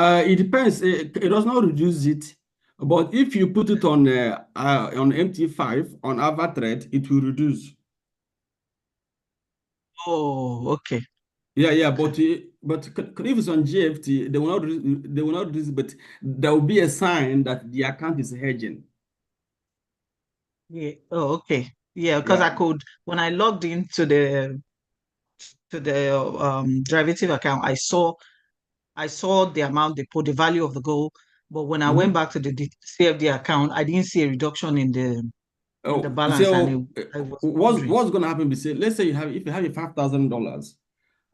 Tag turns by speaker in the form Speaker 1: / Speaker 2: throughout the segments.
Speaker 1: It depends. It does not reduce it, but if you put it on MT5 on AvaTrade, it will reduce.
Speaker 2: Oh, okay.
Speaker 1: Yeah, yeah,
Speaker 2: Okay.
Speaker 1: but if it's on GFT, they will not reduce, but there will be a sign that the account is hedging.
Speaker 2: Yeah. Oh, okay. Yeah, because I
Speaker 1: Yeah.
Speaker 2: could when I logged into the derivative account, I saw the amount they put, the value of the gold. But when I went
Speaker 1: Mhm.
Speaker 2: back to the CFD account, I didn't see a reduction in the
Speaker 1: Oh,
Speaker 2: balance, and
Speaker 1: so
Speaker 2: I was
Speaker 1: what's
Speaker 2: wondering.
Speaker 1: what's going to happen? Let's say if you have a $5,000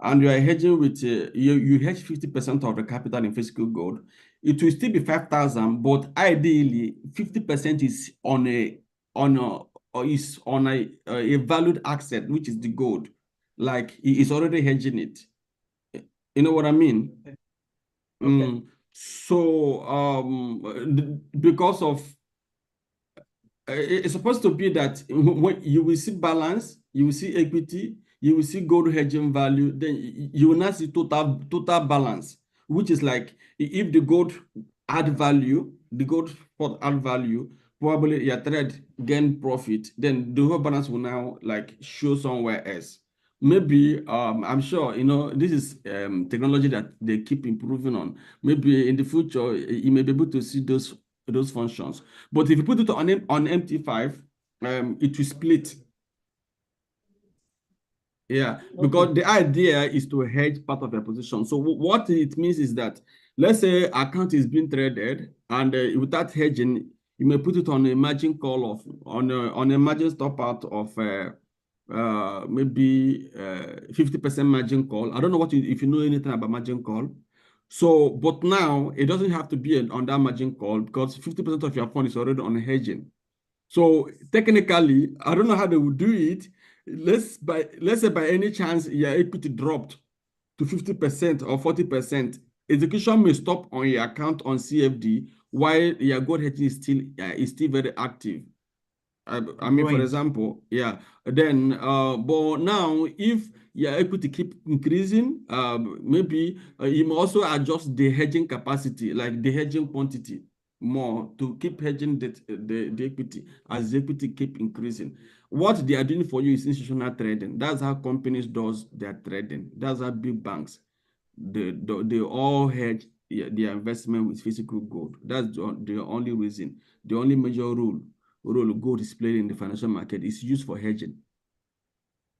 Speaker 1: and you are hedging with you hedge 50% of the capital in physical gold, it will still be 5,000, but ideally 50% is on a or is on a valued asset, which is the gold. Like he is already hedging it. You know what I mean?
Speaker 2: Okay. Okay.
Speaker 1: So because of it's supposed to be that when you will see balance, you will see equity, you will see gold hedging value, then you will not see total balance, which is like if the gold add value, the gold spot add value, probably your trade gain profit, then the whole balance will now like show somewhere else. Maybe I'm sure this is technology that they keep improving on. Maybe in the future you may be able to see those functions. But if you put it on MT5, it will split. Yeah,
Speaker 2: Okay.
Speaker 1: because the idea is to hedge part of your position. So what it means is that, let's say account is being traded, and without hedging, you may put it on a margin call of on a margin stop out of maybe 50% margin call. I don't know if you know anything about margin call. So, but now it doesn't have to be on that margin call because 50% of your fund is already on hedging. So technically, I don't know how they would do it. Let's say by any chance your equity dropped to 50% or 40%, execution may stop on your account on CFD while your gold hedging is still very active. I mean, for
Speaker 2: Growing.
Speaker 1: example, yeah. Then, but now if your equity keep increasing, maybe you may also adjust the hedging capacity, like the hedging quantity more to keep hedging the equity as the equity keep increasing. What they are doing for you is institutional trading. That's how companies does their trading. That's how big banks they all hedge their investment with physical gold. That's the only reason. The only major role gold is playing in the financial market is used for hedging.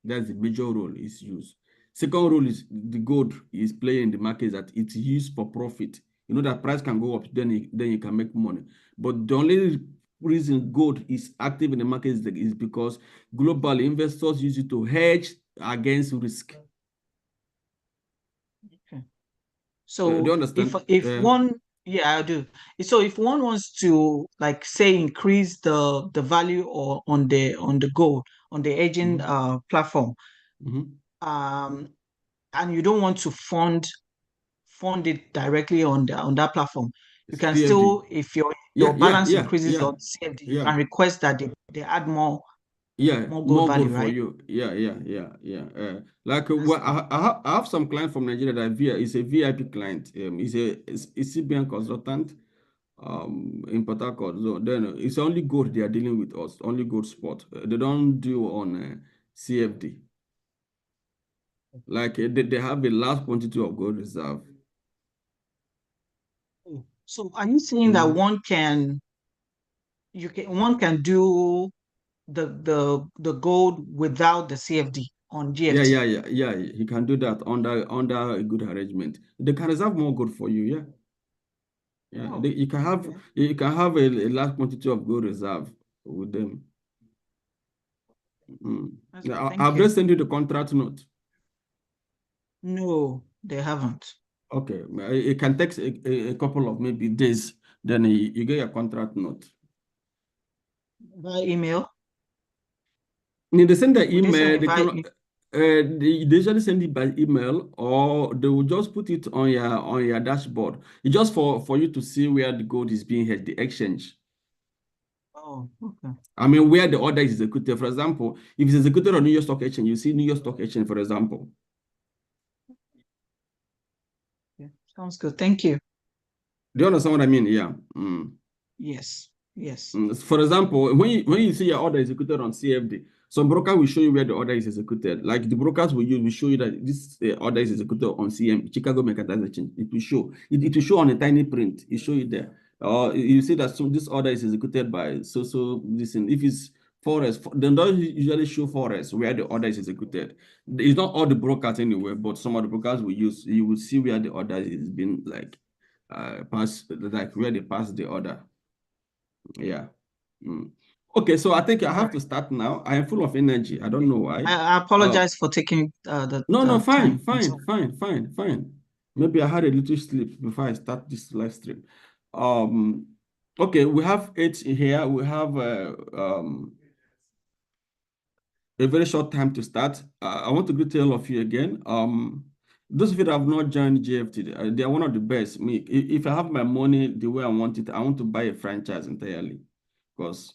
Speaker 1: That's the major role it's used. Second role is the gold is playing in the market is that it's used for profit. You know that price can go up, then you can make money. But the only reason gold is active in the market is because global investors use it to hedge against risk.
Speaker 2: Okay.
Speaker 1: Do you
Speaker 2: So
Speaker 1: understand?
Speaker 2: if one, yeah, I do. So if one wants to, like, say, increase the value or on the gold on the agent
Speaker 1: Mhm,
Speaker 2: platform,
Speaker 1: mhm.
Speaker 2: um, and you don't want to fund it directly on that platform, you can
Speaker 1: CFD.
Speaker 2: still, if your
Speaker 1: Yeah, yeah,
Speaker 2: balance
Speaker 1: yeah,
Speaker 2: increases
Speaker 1: yeah,
Speaker 2: on CFD, you
Speaker 1: yeah.
Speaker 2: can request that they add
Speaker 1: Yeah,
Speaker 2: more gold
Speaker 1: more
Speaker 2: value,
Speaker 1: gold for
Speaker 2: right?
Speaker 1: you. Yeah, yeah, yeah, yeah. Like
Speaker 2: That's
Speaker 1: well,
Speaker 2: good.
Speaker 1: I have some client from Nigeria that is a VIP client. He's a CBN consultant in Port Harcourt. So then it's only gold they are dealing with us, only gold spot. They don't do on CFD. Like they have a large quantity of gold reserve.
Speaker 2: Oh, so are you saying that
Speaker 1: Mhm.
Speaker 2: one can do the gold without the CFD on
Speaker 1: Yeah,
Speaker 2: GFT?
Speaker 1: yeah, yeah, yeah. He can do that under a good arrangement. They can reserve more gold for you. Yeah. Yeah,
Speaker 2: Oh, okay.
Speaker 1: you can have a large quantity of gold reserve with them. Mm.
Speaker 2: That's good.
Speaker 1: Now,
Speaker 2: Thank
Speaker 1: I've
Speaker 2: you.
Speaker 1: just sent you the contract note.
Speaker 2: No, they haven't.
Speaker 1: Okay, it can take a couple of maybe days. Then you get your contract note.
Speaker 2: By email?
Speaker 1: When they send the
Speaker 2: Would they send
Speaker 1: email,
Speaker 2: it
Speaker 1: they
Speaker 2: by
Speaker 1: can they usually send it by email, or they will just put it on your dashboard. It's just for you to see where the gold is being held, the exchange.
Speaker 2: Oh, okay.
Speaker 1: I mean, where the order is executed. For example, if it's executed on New York Stock Exchange, you see New York Stock Exchange, for example.
Speaker 2: Yeah, sounds good. Thank you.
Speaker 1: Do you understand what I mean? Yeah.
Speaker 2: Yes. Yes.
Speaker 1: For example, when you see your order executed on CFD, some broker will show you where the order is executed. Like the brokers will show you that this order is executed on CM, Chicago Mercantile Exchange. It will show. It will show on a tiny print. It show you there. Or you see that this order is executed by so this thing. If it's Forex, they don't usually show Forex where the order is executed. It's not all the brokers anyway, but some of the brokers will use. You will see where the order is being like passed, like where they pass the order. Yeah. Okay, so I think I have to start now. I am full of energy. I don't know why.
Speaker 2: I apologize for taking the
Speaker 1: No,
Speaker 2: time.
Speaker 1: fine. Maybe I had a little sleep before I start this live stream. Okay, we have 8 here. We have a very short time to start. I want to greet all of you again. Those of you that have not joined GFT, they are one of the best. Me, if I have my money the way I want it, I want to buy a franchise entirely, because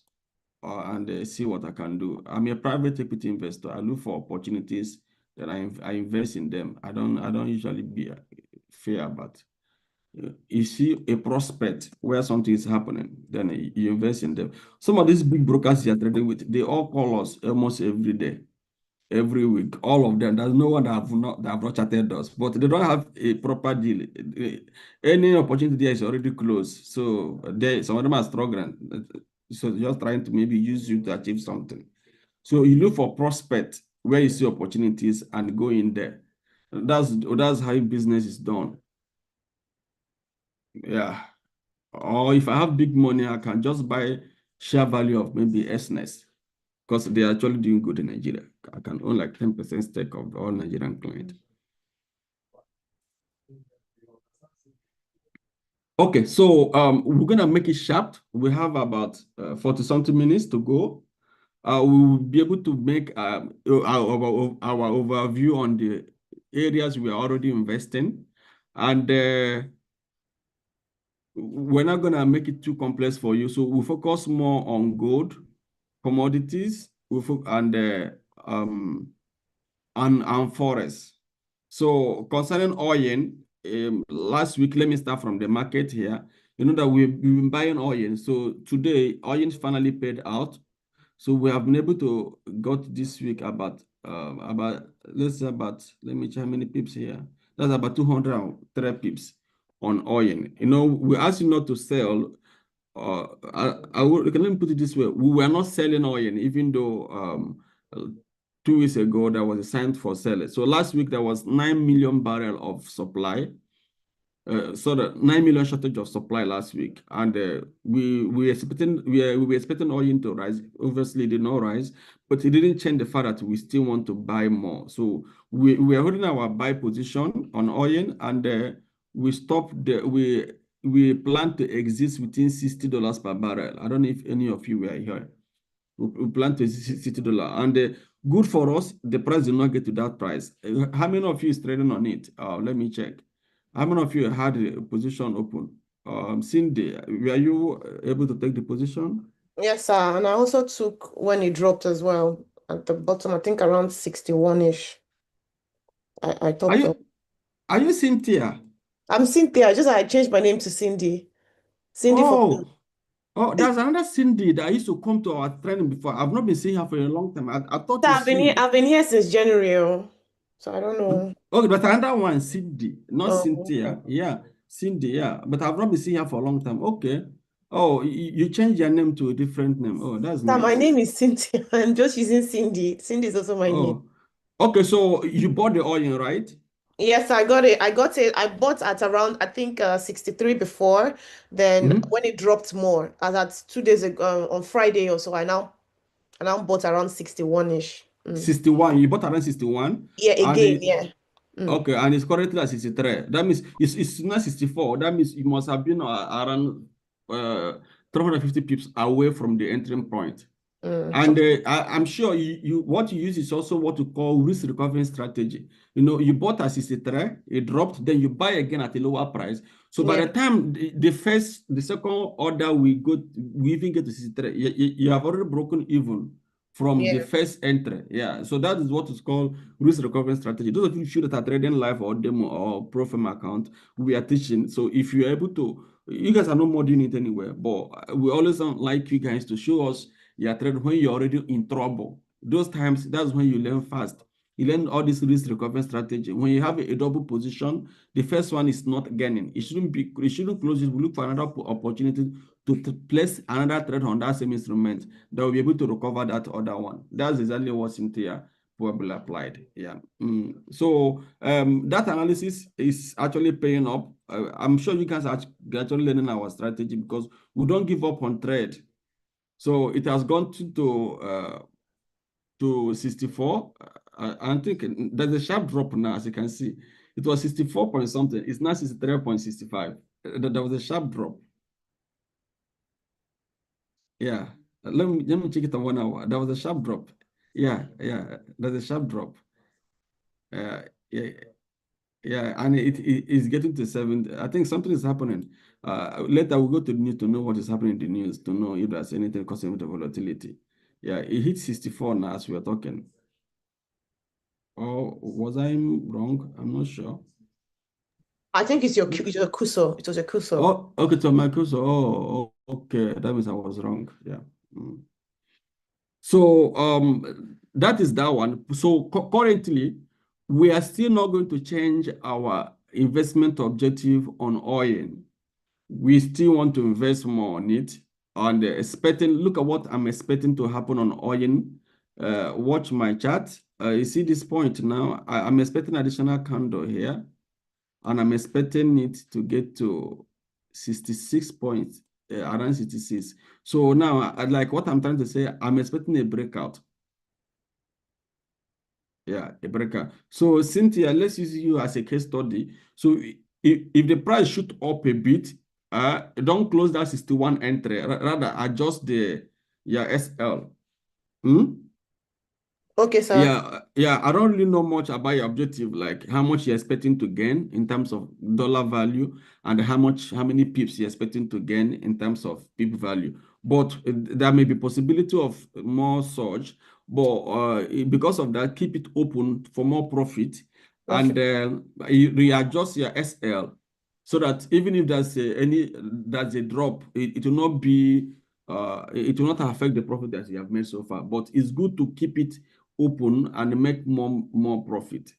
Speaker 1: and see what I can do. I'm a private equity investor. I look for opportunities that I invest in them. I don't usually be fair, but you see a prospect where something is happening, then you invest in them. Some of these big brokers you're trading with, they all call us almost every day, every week. All of them. There's no one that have not chatted us, but they don't have a proper deal. Any opportunity there is already closed. So some of them are struggling. So just trying to maybe use you to achieve something. So you look for prospect where you see opportunities and go in there. That's how business is done. Yeah. Or if I have big money, I can just buy share value of maybe SNES, because they are actually doing good in Nigeria. I can own like 10% stake of all Nigerian clients. Okay, so we're gonna make it sharp. We have about 40-something minutes to go. We will be able to make our overview on the areas we are already investing, and we're not gonna make it too complex for you. So we'll focus more on gold, commodities, and forex. So concerning oil, last week, let me start from the market here. You know that we've been buying oil. So today, oil finally paid out. So we have been able to got this week about let me check how many pips here. That's about 203 pips on oil. You know, we asked you not to sell. Let me put it this way: we were not selling oil, even though 2 weeks ago there was a sign for selling. So last week there was 9 million barrel of supply. So the 9 million shortage of supply last week, and we were expecting oil to rise. Obviously, it did not rise, but it didn't change the fact that we still want to buy more. So we are holding our buy position on oil, and we stopped we plan to exist within $60 per barrel. I don't know if any of you were here. We plan to exist $60, and good for us. The price did not get to that price. How many of you is trading on it? Let me check. How many of you had a position open? Cindy, were you able to take the position?
Speaker 3: Yes, sir. And I also took when it dropped as well at the bottom, I think around 61-ish. I thought so.
Speaker 1: Are you Cynthia?
Speaker 3: I'm Cynthia. I changed my name to Cindy. Cindy for
Speaker 1: there's another Cindy that used to come to our training before. I've not been seeing her for a long time. I thought
Speaker 3: I've been here since January. So I don't know.
Speaker 1: Okay, but another one, Cindy, not Cynthia. Yeah, Cindy, yeah. But I've not been seeing her for a long time. Okay. Oh, you changed your name to a different name. Oh, that's nice.
Speaker 3: My name is Cynthia. I'm just using Cindy. Cindy is also my name.
Speaker 1: Okay, so you bought the oil, right?
Speaker 3: Yes, I got it. I bought at around, I think 63 before. Then when it dropped more, as at 2 days ago, on Friday or so, I now bought around 61-ish.
Speaker 1: 61. You bought around 61?
Speaker 3: Yeah, again, yeah.
Speaker 1: Okay, and it's currently at 63. That means it's not 64. That means it must have been around 350 pips away from the entering point. And I'm sure what you use is also what you call risk recovery strategy. You know, you bought at 63, it dropped, then you buy again at a lower price. So by the time the second order we even get to 63, you have already broken even from the
Speaker 3: Yes.
Speaker 1: first entry. Yeah, so that is what is called risk recovery strategy. Those of you that are trading live or demo or pro firm account, we are teaching. So if you're able to, you guys are no more doing it anywhere, but we always like you guys to show us your trade when you're already in trouble. Those times, that's when you learn fast. You learn all this risk recovery strategy. When you have a double position, the first one is not gaining. It shouldn't close it. We look for another opportunity to place another trade on that same instrument that will be able to recover that other one. That's exactly what Cynthia probably applied. Yeah. So that analysis is actually paying up. I'm sure you guys are actually learning our strategy because we don't give up on trade. So it has gone to 64. I think there's a sharp drop now, as you can see. It was 64 point something. It's now 63.65. There was a sharp drop. Yeah. Let me check it on 1 hour. There was a sharp drop. Yeah. There's a sharp drop. Yeah. And it is getting to 7. I think something is happening. Later we'll go to the news to know what is happening in the news, to know if there's anything causing the volatility. Yeah, it hit 64 now as we are talking. Or was I wrong? I'm not sure.
Speaker 3: I think it's your Kuso. It was a Kuso.
Speaker 1: Oh, okay, so my cursor. Oh, okay. That means I was wrong. Yeah. So that is that one. So currently, we are still not going to change our investment objective on oil. We still want to invest more on it. And look at what I'm expecting to happen on oil. Watch my chart. You see this point now. I'm expecting additional candle here, and I'm expecting it to get to 66 points, around 66. So now, like what I'm trying to say, I'm expecting a breakout. Yeah, a breakout. So Cynthia, let's use you as a case study. So if the price shoot up a bit, don't close that 61 entry, rather adjust the SL.
Speaker 3: Okay, sir.
Speaker 1: Yeah. I don't really know much about your objective, like how much you're expecting to gain in terms of dollar value and how many pips you're expecting to gain in terms of pip value. But there may be possibility of more surge, but because of that, keep it open for more profit and you readjust your SL so that even if there's a drop, it will not be it will not affect the profit that you have made so far. But it's good to keep it open and make more profit.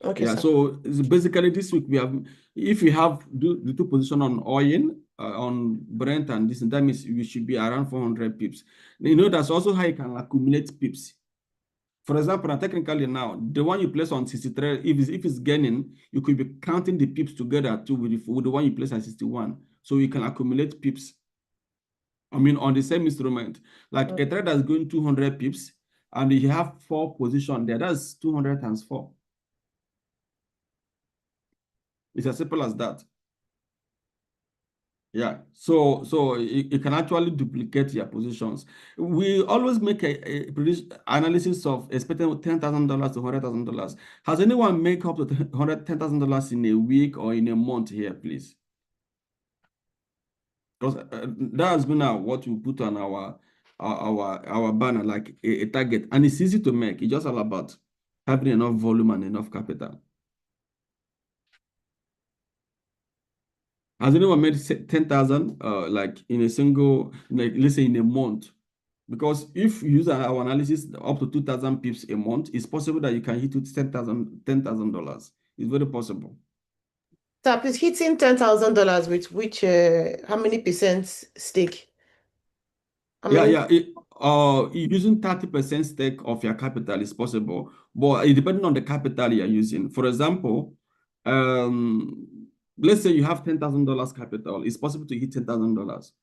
Speaker 3: Okay,
Speaker 1: Yeah,
Speaker 3: sir.
Speaker 1: so basically this week we have, if you have the two position on oil, on Brent and this, that means you should be around 400 pips. You know, that's also how you can accumulate pips. For example, technically now, the one you place on 63, if it's gaining, you could be counting the pips together too with the one you place at 61. So you can accumulate pips. I mean, on the same instrument, like a trader is going 200 pips, and you have 4 positions there. That's 200 times 4. It's as simple as that. Yeah, so you can actually duplicate your positions. We always make a analysis of expecting $10,000 to $100,000. Has anyone make up to $10,000 in a week or in a month here, please? Because that has been what we put on our banner, like a target, and it's easy to make. It's just all about having enough volume and enough capital. Has anyone made 10,000 like in a single, like let's say in a month? Because if you use our analysis up to 2,000 pips a month, it's possible that you can hit with $10,000. It's very possible.
Speaker 3: So please hitting $10,000 with which how many percent stake?
Speaker 1: Using 30% stake of your capital is possible, but it depends on the capital you're using. For example, let's say you have $10,000 capital, it's possible to hit $10,000.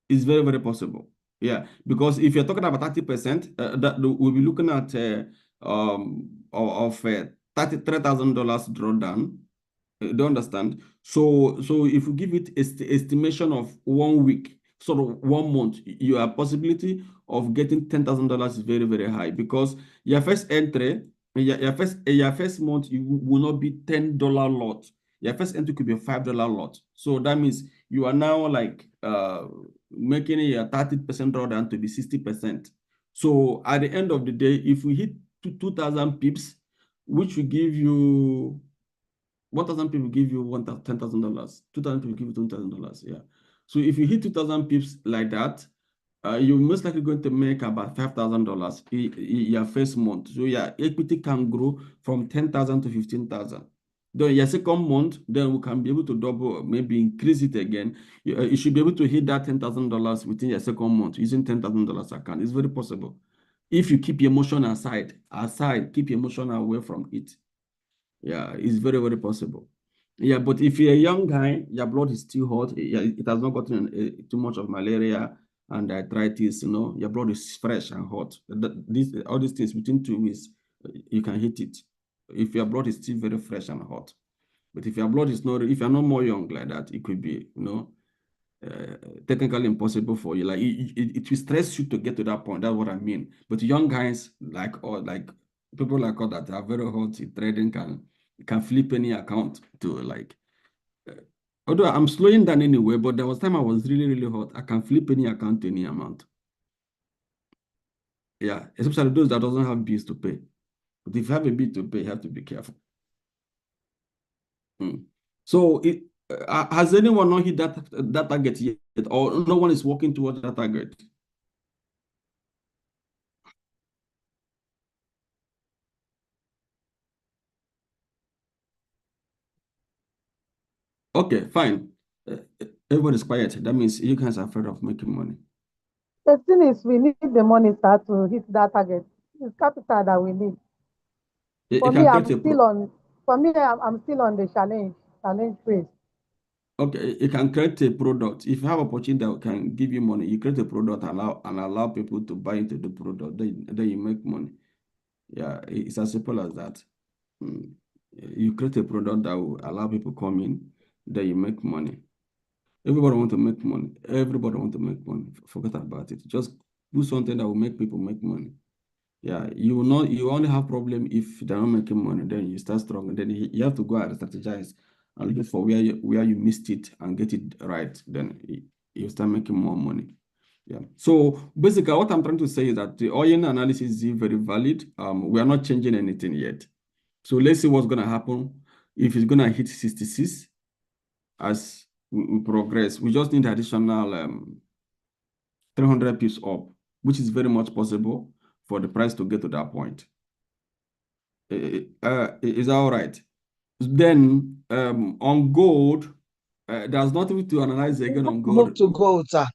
Speaker 1: It's very, very possible. Yeah, because if you're talking about 30%, that we'll be looking at $33,000 drawdown. Do you understand? So if you give it estimation of 1 week, sort of 1 month, your possibility of getting $10,000 is very, very high, because your first entry, your first month, you will not be $10 lot. your first entry could be a $5 lot. So that means you are now like making a 30% drawdown to be 60%. So at the end of the day, if we hit 2,000 pips, which will give you 1,000 people give you $10,000. 2,000 people give you $10,000. Yeah. So if you hit 2,000 pips like that, you're most likely going to make about $5,000 your first month. So your equity can grow from 10,000 to 15,000. Then your second month, then we can be able to double, maybe increase it again. You should be able to hit that $10,000 within your second month using $10,000 account. It's very possible. If you keep your emotion aside, keep your emotion away from it. Yeah, it's very, very possible. Yeah, but if you're a young guy, your blood is still hot, it has not gotten too much of malaria and arthritis, your blood is fresh and hot. All these things within 2 weeks, you can hit it. If your blood is still very fresh and hot. But if your blood is not, if you're not more young like that, it could be, technically impossible for you. Like it will stress you to get to that point. That's what I mean. But young guys like people like us that are very hot in trading can flip any account to like. Although I'm slowing down anyway, but there was time I was really, really hot. I can flip any account to any amount. Yeah, especially those that doesn't have bills to pay. But if you have a bill to pay, you have to be careful. So has anyone not hit that target yet, or no one is working towards that target? Okay, fine. Everybody's quiet. That means you guys are afraid of making money.
Speaker 4: The thing is, we need the money start to hit that target. It's capital that we need. For me, I'm still on the challenge phase.
Speaker 1: Okay, you can create a product. If you have opportunity that can give you money, you create a product and allow people to buy into the product. Then you make money. Yeah, it's as simple as that. You create a product that will allow people come in, then you make money. Everybody want to make money. Everybody want to make money. Forget about it. Just do something that will make people make money. Yeah, you only have problem if they're not making money. Then you start strong, and then you have to go out and strategize and look for where you missed it and get it right. Then you start making more money. Yeah. So basically, what I'm trying to say is that the oil analysis is very valid. We are not changing anything yet. So let's see what's gonna happen if it's gonna hit 66 as we progress. We just need additional 300 pips up, which is very much possible for the price to get to that point. Is that all right? Then on gold, there's nothing to analyze again on gold.
Speaker 2: Move to gold, sir.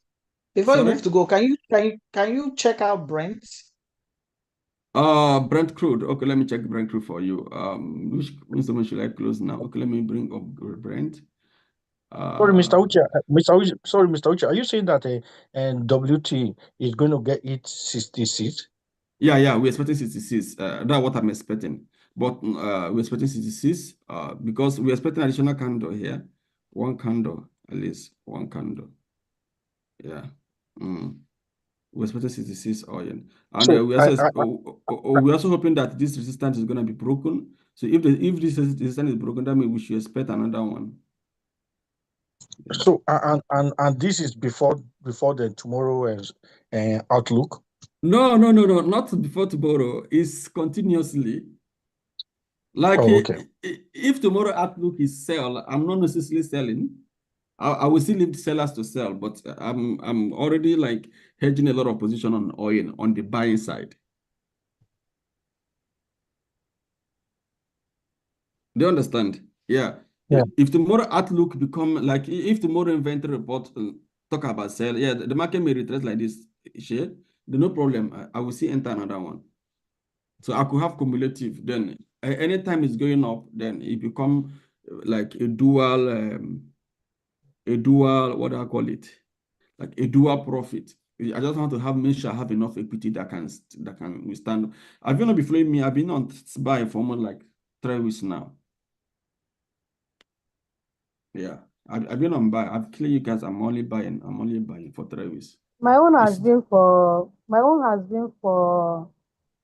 Speaker 2: Before you move to gold, can you check out Brent?
Speaker 1: Brent crude. Okay, let me check Brent crude for you. Which instrument should I close now? Okay, let me bring up Brent.
Speaker 5: Sorry, Mr. Uche. Are you saying that WT is going to get it 66?
Speaker 1: Yeah, we're expecting 66. That's what I'm expecting. But we're expecting 66 because we're expecting additional candle here. One candle, at least one candle. Yeah. We're expecting 66 oil. And
Speaker 5: So
Speaker 1: we're also hoping that this resistance is going to be broken. So if this resistance is broken, that means we should expect another one. Yeah.
Speaker 5: So and this is before the tomorrow outlook.
Speaker 1: No, not before tomorrow. It's continuously. Like
Speaker 5: okay.
Speaker 1: if tomorrow outlook is sell, I'm not necessarily selling. I will still leave the sellers to sell, but I'm already like hedging a lot of position on oil on the buying side. Do you understand? Yeah. If tomorrow outlook become like if tomorrow inventory report talk about sell, yeah, the market may retrace like this share, then no problem. I will see enter another one. So I could have cumulative. Then anytime it's going up, then it become like a dual, what do I call it? Like a dual profit. I just want to make sure I have enough equity that can withstand. Have you not been following me? I've been on buy for almost like 3 weeks now. Yeah, I've been on buy. I've cleared you guys. I'm only buying for 3 weeks.
Speaker 4: My own has been for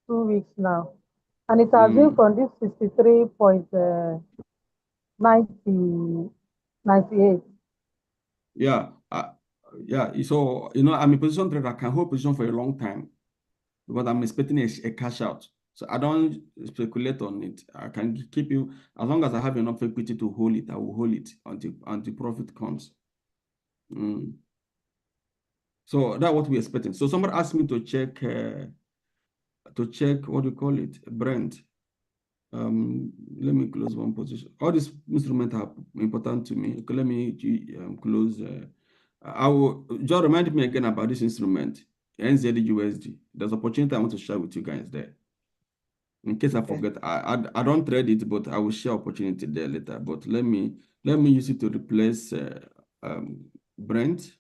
Speaker 4: 2 weeks now, and it has been from this 63 point 90, 98.
Speaker 1: Yeah. Yeah. So, I'm a position trader. I can hold position for a long time because I'm expecting a cash out. So I don't speculate on it. I can keep you as long as I have enough equity to hold it. I will hold it until profit comes. So that's what we're expecting. So somebody asked me to check what do you call it, Brent. Let me close one position. All these instruments are important to me. Okay, let me close. I will just remind me again about this instrument, NZUSD. There's opportunity I want to share with you guys there. In case I forget, I don't trade it, but I will share opportunity there later. But let me use it to replace Brent.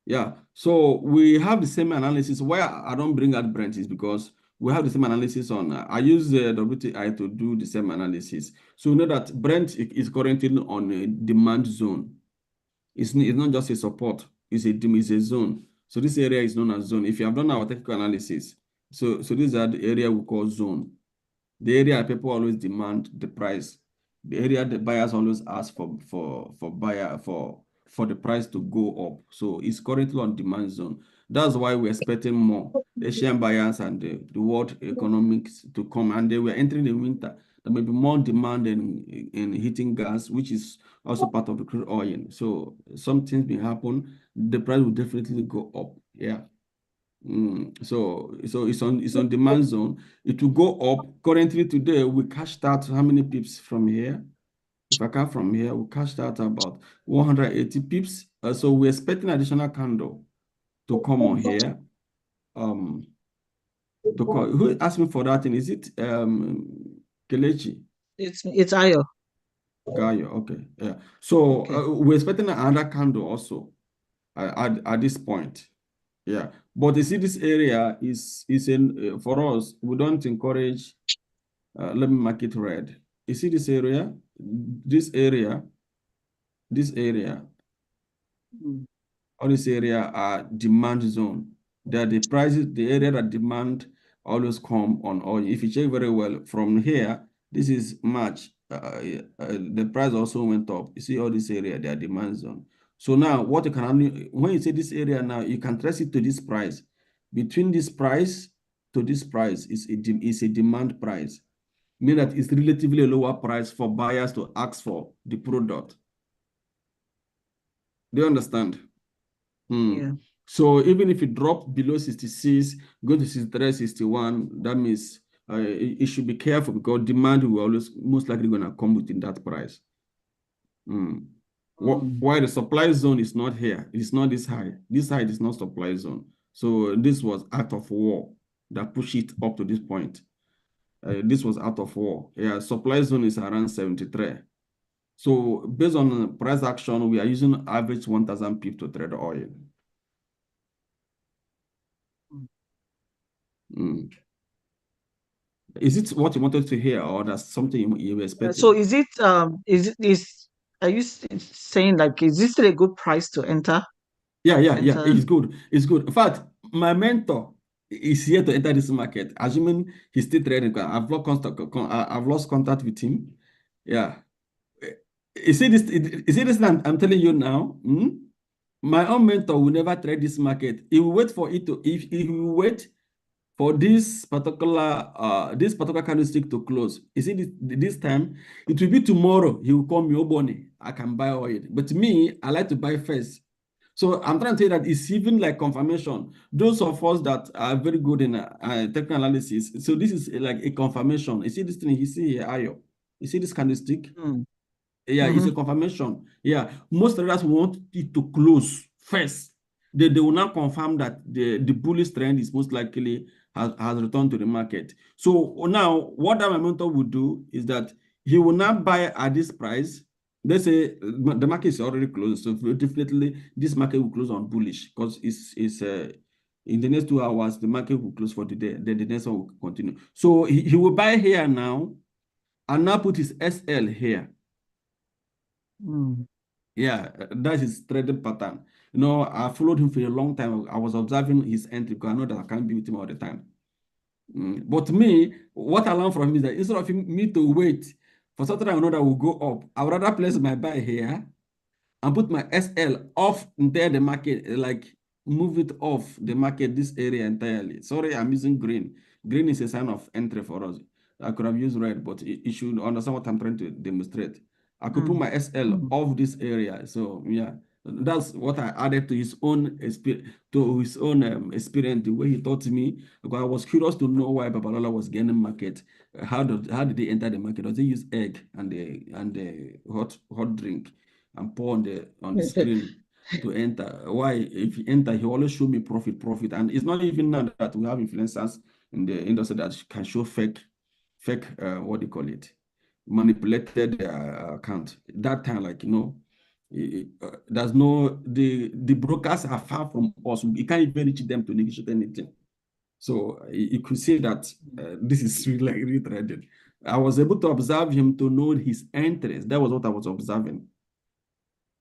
Speaker 1: Yeah, so we have the same analysis. Why I don't bring out Brent is because we have the same analysis on, I use WTI to do the same analysis. So you know that Brent is currently on a demand zone. It's not just a support, it's a zone. So this area is known as zone. If you have done our technical analysis, so these are the area we call zone. The area people always demand the price. The area the buyers always ask for the price to go up. So it's currently on demand zone. That's why we're expecting more Asian buyers and the world economics to come. And they were entering the winter. There may be more demand in heating gas, which is also part of the crude oil. So something's been happen. The price will definitely go up. Yeah. So it's on demand zone. It will go up. Currently today, we cashed out how many pips from here? If I count from here, we cashed out about 180 pips. So we're expecting additional candle to come on here. Who asked me for that thing? Is it Kelechi?
Speaker 2: It's Ayo.
Speaker 1: Gaio, okay. Yeah. So we're expecting another candle also at this point. Yeah, but you see, this area is in for us. We don't encourage. Let me mark it red. You see this area, this area, all this area are demand zone. They're the prices, the area that demand always come on oil. If you check very well from here, this is March. The price also went up. You see all this area, they are demand zone. So now what you can only, when you say this area now, you can trace it to this price. Between this price to this price is a demand price, meaning that it's relatively a lower price for buyers to ask for the product. Do you understand?
Speaker 2: Yeah.
Speaker 1: So even if it drops below 66, go to 63, 61, that means it should be careful because demand will always most likely going to come within that price. Why the supply zone is not here, it's not this high. This side is not supply zone. So this was out of war that pushed it up to this point. This was out of war. Yeah, supply zone is around 73. So based on price action, we are using average 1,000 pips to trade oil. Is it what you wanted to hear, or that's something you were expecting?
Speaker 2: So is are you saying like, is this a good price to enter?
Speaker 1: Yeah, it's good. It's good. In fact, my mentor is here to enter this market, assuming he's still trading. I've lost contact with him. Yeah. You see this I'm telling you now? My own mentor will never trade this market. He will wait for it to, if he will wait for this particular candlestick to close. You see this time, it will be tomorrow. He will call me, Oboni, I can buy oil. But me, I like to buy first. So I'm trying to say that it's even like confirmation. Those of us that are very good in technical analysis, so this is like a confirmation. You see this thing, you see here, Ayo. You see this candlestick? Yeah, it's a confirmation. Yeah, most traders want it to close first. They will now confirm that the bullish trend is most likely has returned to the market. So now what that mentor will do is that he will not buy at this price. They say the market is already closed, so definitely this market will close on bullish because it's in the next 2 hours the market will close for the day. Then the next one will continue. So he will buy here now and now put his SL here. Yeah, that is trading pattern. You know, I followed him for a long time. I was observing his entry because I know that I can't be with him all the time. But me, what I learned from him is that instead of me to wait for something I know that will go up, I would rather place my buy here and put my SL off entire the market, like move it off the market, this area entirely. Sorry, I'm using green. Green is a sign of entry for us. I could have used red, but it should understand what I'm trying to demonstrate. I could put my SL off this area. So yeah, that's what I added to his own experience, experience, the way he taught me. Because I was curious to know why Babalola was gaining market. How did they enter the market? Does he use egg and the hot drink and pour on the screen to enter? Why, if he enter, he always show me profit. And it's not even now that we have influencers in the industry that can show fake what do you call it, manipulated account. That time, like, you know, there's no, the brokers are far from us. We can't even reach them to negotiate anything. So you could say that this is really like retraded. I was able to observe him to know his interest. That was what I was observing.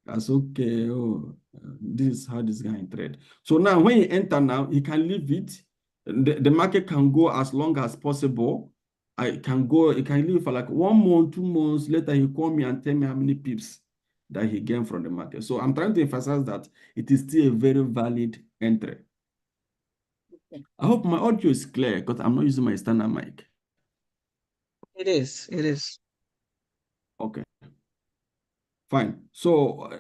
Speaker 1: That's okay. Oh, this is how this guy trade. So now when he enter now, he can leave it. The market can go as long as possible. It can leave for like 1 month, 2 months. Later, he call me and tell me how many pips that he gained from the market. So I'm trying to emphasize that it is still a very valid entry. Okay. I hope my audio is clear because I'm not using my standard mic.
Speaker 2: It is. Okay.
Speaker 1: Fine. So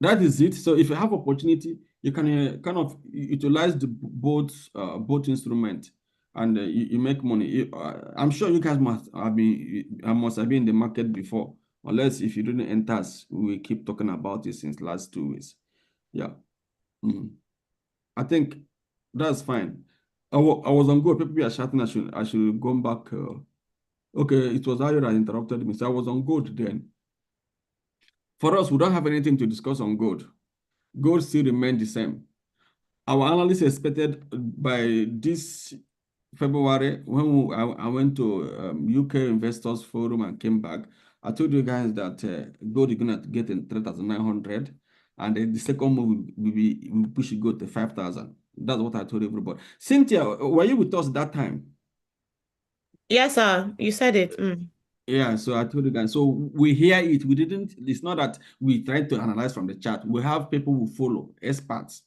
Speaker 1: that is it. So if you have opportunity, you can kind of utilize the both instrument, and you make money. I'm sure you guys must have been in the market before, unless if you didn't enter, we keep talking about it since last 2 weeks. Yeah. I think that's fine. I was on gold. People are shouting I should go back. Okay, it was Ayo that interrupted me. So I was on gold then. For us, we don't have anything to discuss on gold. Gold still remains the same. Our analysts expected by this February, when I went to UK Investors Forum and came back, I told you guys that gold is going to get in 3,900, and then the second move will push gold to 5,000. That's what I told everybody. Cynthia, were you with us that time?
Speaker 3: Yes, sir. You said it.
Speaker 1: Yeah, so I told you guys. So we hear it. We didn't. It's not that we try to analyze from the chat. We have people who follow, experts.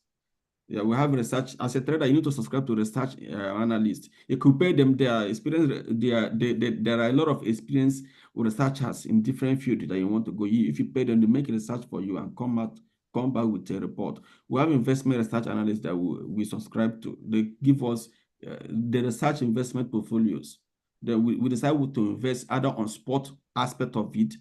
Speaker 1: Yeah, we have research. As a trader, you need to subscribe to research analysts. You could pay them their experience. There are a lot of experience researchers in different fields that you want to go. If you pay them, they make research for you and come back with a report. We have investment research analysts that we subscribe to. They give us the research investment portfolios. Then we decide to invest either on spot aspect of it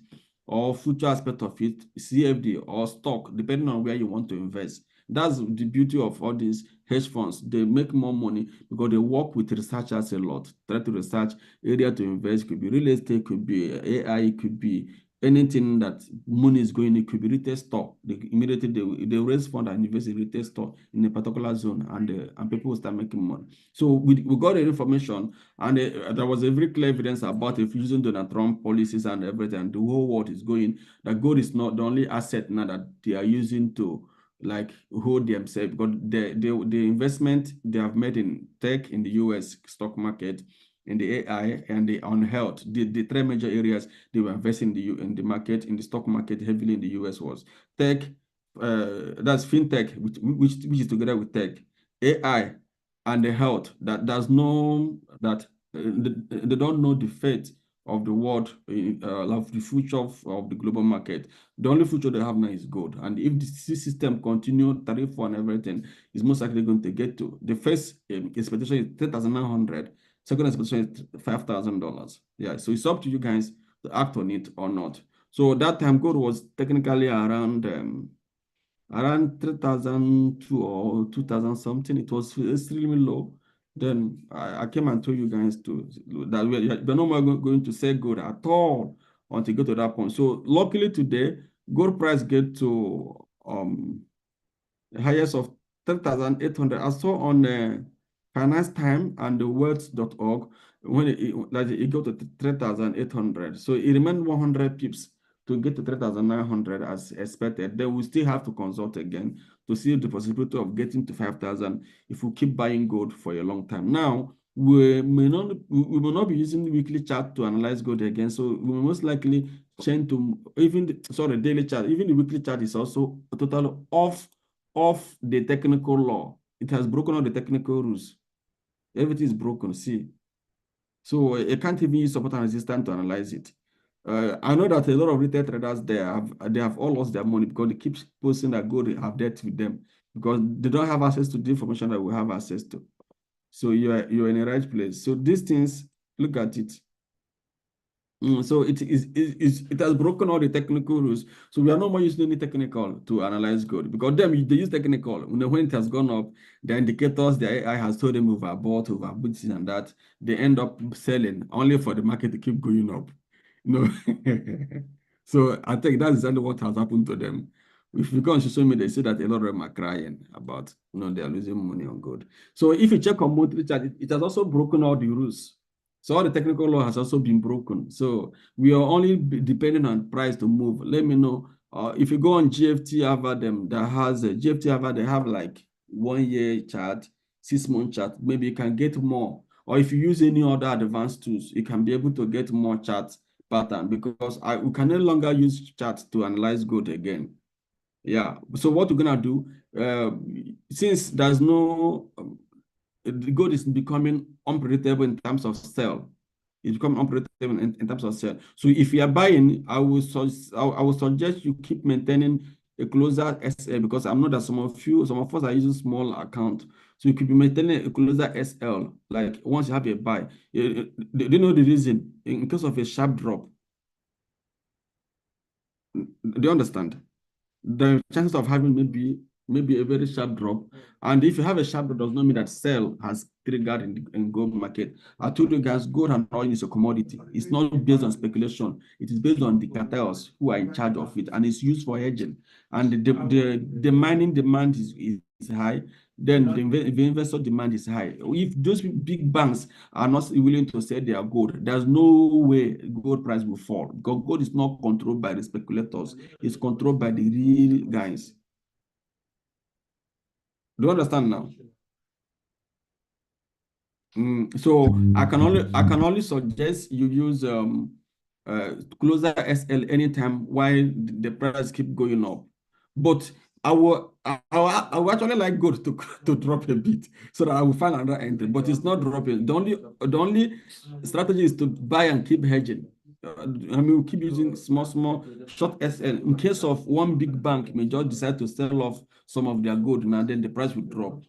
Speaker 1: or future aspect of it, CFD or stock, depending on where you want to invest. That's the beauty of all these hedge funds. They make more money because they work with researchers a lot. Try to research area to invest. Could be real estate, could be AI, could be anything that money is going. It could be retail stock. Immediately they raise fund and invest in retail stock in a particular zone, and people will start making money. So we got the information, and there was a very clear evidence about if using Donald Trump policies and everything. The whole world is going that gold is not the only asset now that they are using to like hold themselves, because the investment they have made in tech in the US stock market, in the AI and on health, the 3 major areas they were investing in the market, in the stock market heavily in the US was tech, that's fintech, which is together with tech, AI, and the health. That does know that they don't know the fate of the world, of the future of the global market. The only future they have now is gold. And if the system continue, tariff and everything, is most likely going to get to the first expectation is 3,900. Second expectation is $5,000. Yeah, so it's up to you guys to act on it or not. So that time gold was technically around 3,002 or 2,000 something. It was extremely low. Then I came and told you guys that we're no more going to sell gold at all until you go to that point. So luckily today, gold price get to the highest of 3,800. I saw on Finance Time and the Words.org when it got to 3,800. So it remained 100 pips to get to 3,900 as expected, then we still have to consult again to see the possibility of getting to 5,000 if we keep buying gold for a long time. Now, we may not be using the weekly chart to analyze gold again, so we will most likely change to daily chart. Even the weekly chart is also a total off the technical law. It has broken all the technical rules. Everything is broken, see. So I can't even use support and resistance to analyze it. I know that a lot of retail traders they have all lost their money because they keep posting that gold have debt with them because they don't have access to the information that we have access to. So you're in the right place. So these things, look at it. So it has broken all the technical rules. So we are no more using any technical to analyze gold because they use technical. When it has gone up, the indicators, the AI has told them overbought this and that. They end up selling only for the market to keep going up. So I think that's exactly what has happened to them. If you go on social media, they say that a lot of them are crying about, they are losing money on gold. So if you check on monthly chart, it has also broken all the rules. So all the technical law has also been broken. So we are only depending on price to move. Let me know. If you go on GFT Alpha, that has a GFT Alpha, they have like 1 year chart, 6 month chart. Maybe you can get more. Or if you use any other advanced tools, you can be able to get more charts pattern because we can no longer use charts to analyze gold again. Yeah. So what we're gonna do, since there's no the gold is becoming unpredictable in terms of sell. It's becoming unpredictable in terms of sell. So if you are buying, I will suggest you keep maintaining a closer SL because I know that some of us are using small account. So you could be maintaining a closer SL. Like once you have a buy, do you know the reason? In case of a sharp drop. Do you understand? The chances of having maybe a very sharp drop. And if you have a sharp drop, does not mean that sell has triggered in gold market. I told you guys, gold and oil is a commodity. It's not based on speculation. It is based on the cartels who are in charge of it, and it's used for hedging. And the mining demand is high, then the investor demand is high. If those big banks are not willing to sell their gold, there's no way gold price will fall because gold is not controlled by the speculators. It's controlled by the real guys. Do you understand now? So I can only suggest you use closer SL anytime while the price keep going up. But I will actually like gold to drop a bit so that I will find another entry. But it's not dropping. The only strategy is to buy and keep hedging. We'll keep using small short SL in case of one big bank may just decide to sell off some of their gold, and then the price will drop.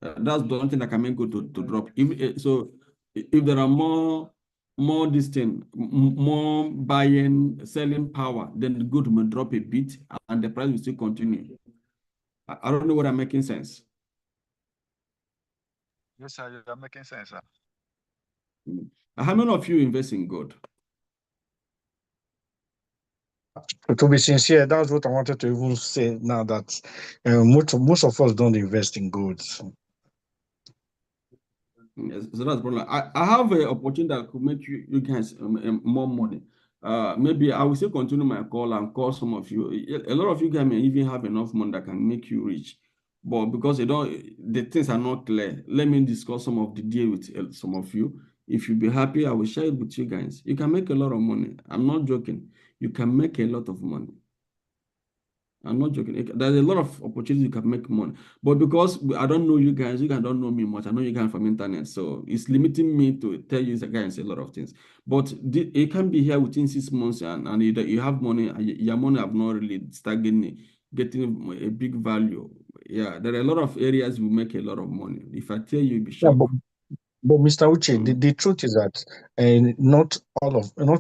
Speaker 1: That's the only thing that can make gold to drop. If there are more buying, selling power, then the gold may drop a bit and the price will still continue. I don't know whether I'm making sense.
Speaker 6: Yes, sir, you're making sense, sir.
Speaker 1: How many of you invest in gold?
Speaker 5: To be sincere, that's what I wanted to even say now that most of us don't invest in gold.
Speaker 1: Yes, so that's the problem. I have an opportunity that could make you guys more money. Maybe I will still continue my call and call some of you. A lot of you guys may even have enough money that can make you rich, but because the things are not clear, let me discuss some of the deal with some of you. If you be happy, I will share it with you guys. You can make a lot of money. I'm not joking. You can make a lot of money. I'm not joking. There's a lot of opportunities you can make money. But because I don't know you guys don't know me much. I know you guys from internet. So it's limiting me to tell you guys a lot of things. But it can be here within 6 months and you have money, and your money have not really started getting a big value. Yeah, there are a lot of areas we make a lot of money. If I tell you, you'll be shocked.
Speaker 5: Yeah, but Mr. Uche, the truth is that not a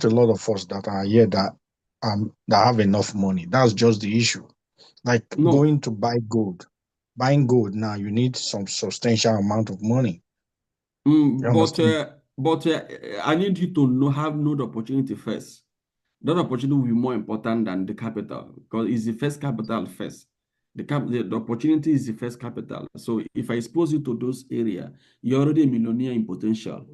Speaker 5: lot of us that are here that have enough money. That's just the issue. Like going to buy gold. Buying gold now, you need some substantial amount of money.
Speaker 1: But I need you to know the opportunity first. That opportunity will be more important than the capital because it's the first capital first. The opportunity is the first capital. So if I expose you to those areas, you're already a millionaire in potential.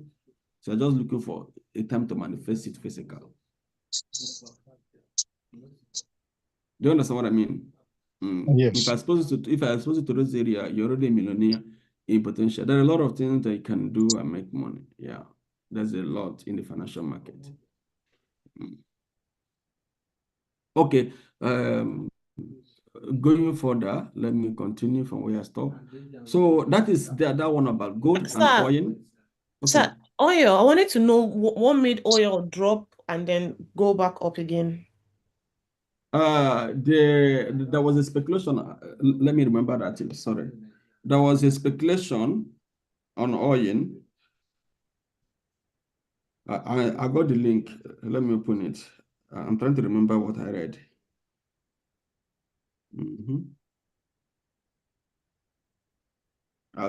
Speaker 1: So I'm just looking for a time to manifest it physical. Do you understand what I mean?
Speaker 5: Yes.
Speaker 1: If I expose it to this area, you're already a millionaire in potential. There are a lot of things that you can do and make money. Yeah, there's a lot in the financial market. Okay. Going further, let me continue from where I stopped. So that is that one about gold and oil. Okay.
Speaker 3: Sir, oil. I wanted to know what made oil drop and then go back up again.
Speaker 1: There was a speculation. Let me remember that. Sorry, there was a speculation on oil. I got the link. Let me open it. I'm trying to remember what I read.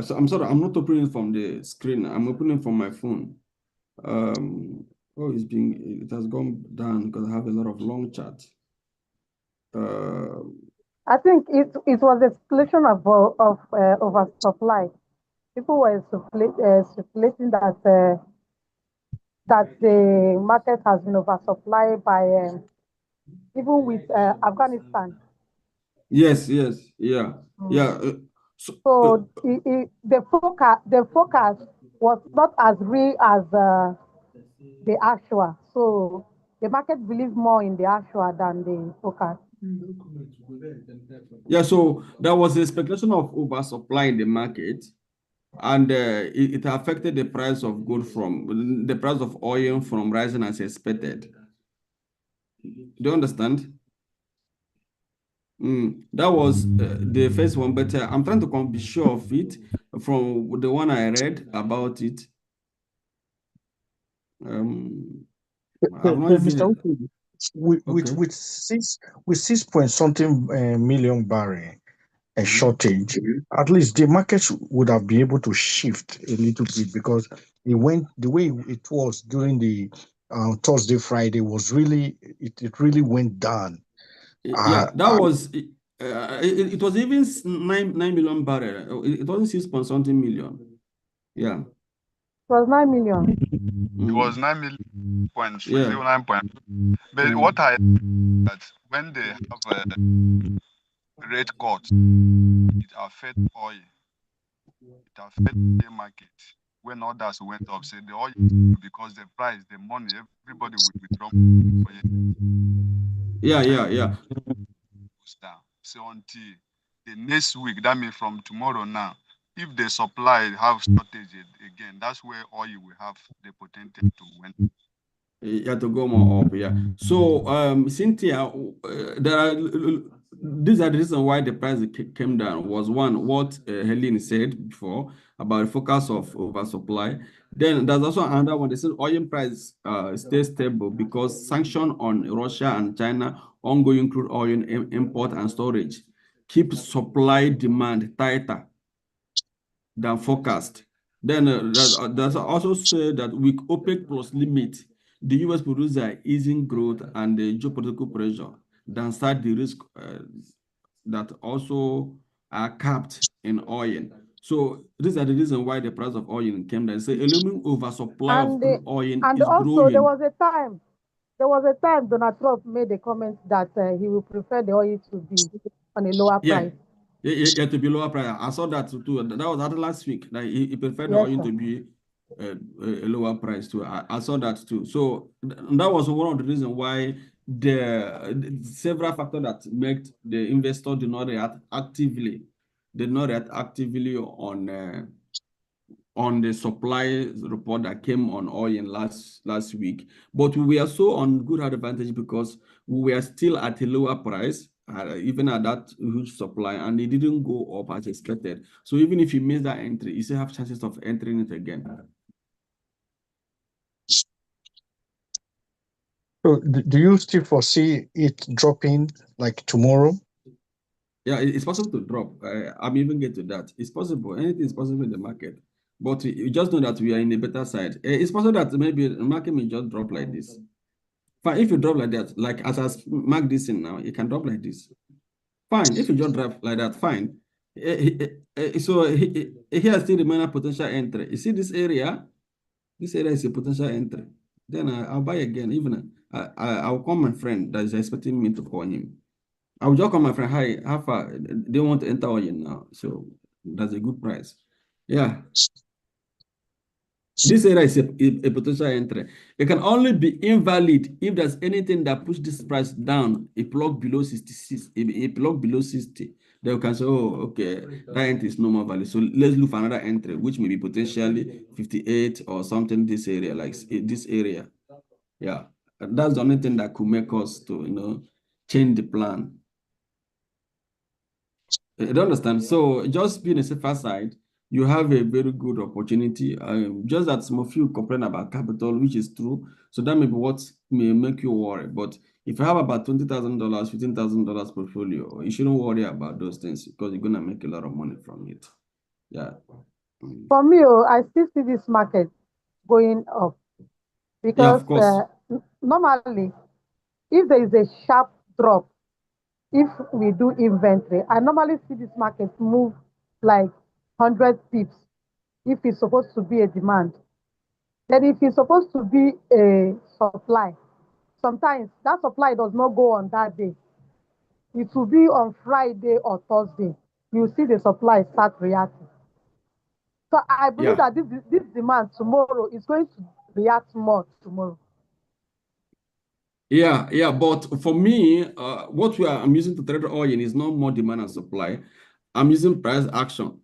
Speaker 1: So I'm sorry, I'm not opening from the screen. I'm opening from my phone. It has gone down because I have a lot of long chats.
Speaker 4: I think it was a speculation of oversupply. People were speculating that that the market has been oversupplied by even with Afghanistan.
Speaker 1: Yes, yeah.
Speaker 4: So the forecast was not as real as the actual. So the market believes more in the actual than the forecast.
Speaker 1: Yeah, so there was a speculation of oversupply in the market, and it affected the price of gold from the price of oil from rising as expected. Do you understand? That was the first one, but I'm trying to be sure of it from the one I read about it.
Speaker 5: Mr. With 6 point something million barrel a shortage, at least the market would have been able to shift a little bit, because it went the way it was during the Thursday, Friday was really it really went down.
Speaker 1: Yeah, that was it was even 9 million barrel. It wasn't 6 point something million. Yeah.
Speaker 4: It was 9 million.
Speaker 6: It was 9 million point 09 point. But what I that when they have a rate cut, it affects oil. It affects the market. When others went up, say the oil, because the price, the money, everybody will withdraw.
Speaker 1: Yeah.
Speaker 6: Goes down. So until the next week, that means from tomorrow now, if the supply have shortage again, that's where oil will have the potential to win.
Speaker 1: Yeah, to go more up. Yeah. So, Cynthia, these are the reasons why the price came down. Was one, what Helen said before about the focus of oversupply. Then there's also another one. They said oil price stays stable because sanction on Russia and China, ongoing crude oil import and storage, keep supply demand tighter than forecast. Then there's also said that with OPEC plus limit, the U.S. producer easing growth and the geopolitical pressure, downside the risk that also are capped in oil. So these are the reasons why the price of oil came down. So aluminum oversupply of crude oil is
Speaker 4: also
Speaker 1: growing.
Speaker 4: There was a time Donald Trump made a comment that he will prefer the oil to be on a lower price.
Speaker 1: Yeah, to be lower price. I saw that too. That was last week. That he preferred the oil to be a lower price too. I saw that too. So that was one of the reasons why the several factors that made the investor did not react actively on the supply report that came on oil last week. But we were so on good advantage because we were still at a lower price, even at that huge supply, and it didn't go up as expected. So even if you miss that entry, you still have chances of entering it again.
Speaker 5: So do you still foresee it dropping like tomorrow?
Speaker 1: Yeah, it's possible to drop. I'm even getting to that. It's possible. Anything is possible in the market. But you just know that we are in a better side. It's possible that maybe the market may just drop like this. Fine, if you drop like that, like as I mark this in now, it can drop like this. Fine, if you just drop like that, fine. So here still remain a potential entry. You see this area? This area is a potential entry. Then I'll buy again. Even I'll call my friend that is expecting me to call him. I will just call my friend, hi, how far? They want to enter oil now. So that's a good price. Yeah. This area is a potential entry. It can only be invalid if there's anything that pushes this price down, a plug below 66, a plug below 60. Then you can say, oh, okay, that entry is no more valid. So let's look for another entry, which may be potentially 58 or something this area, like this area. Yeah. That's the only thing that could make us to, change the plan. I don't understand. So just being a safer side, you have a very good opportunity. Just that some of you complain about capital, which is true. So that may be what may make you worry. But if you have about $20,000, $15,000 portfolio, you shouldn't worry about those things because you're gonna make a lot of money from it. Yeah.
Speaker 4: For me, I still see this market going up
Speaker 1: Yeah,
Speaker 4: because
Speaker 1: of course.
Speaker 4: normally, if there is a sharp drop, if we do inventory, I normally see this market move like 100 pips if it's supposed to be a demand. Then if it's supposed to be a supply, sometimes that supply does not go on that day. It will be on Friday or Thursday. You see the supply start reacting. So I believe
Speaker 1: Yeah.
Speaker 4: that this demand tomorrow is going to react more tomorrow.
Speaker 1: Yeah. But for me, what I'm using to trade oil in is not more demand and supply. I'm using price action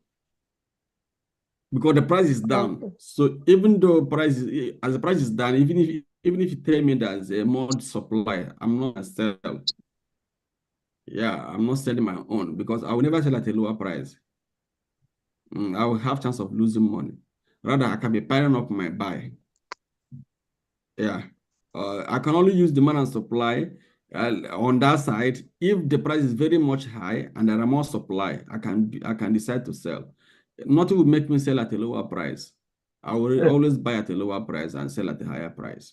Speaker 1: because the price is down.
Speaker 4: Okay.
Speaker 1: So even though as the price is down, even if you tell me there's a more supply, I'm not gonna sell. Yeah, I'm not selling my own because I will never sell at a lower price. I will have chance of losing money. Rather, I can be piling up my buy. Yeah. I can only use demand and supply on that side. If the price is very much high and there are more supply, I can decide to sell. Nothing will make me sell at a lower price. I will always buy at a lower price and sell at a higher price.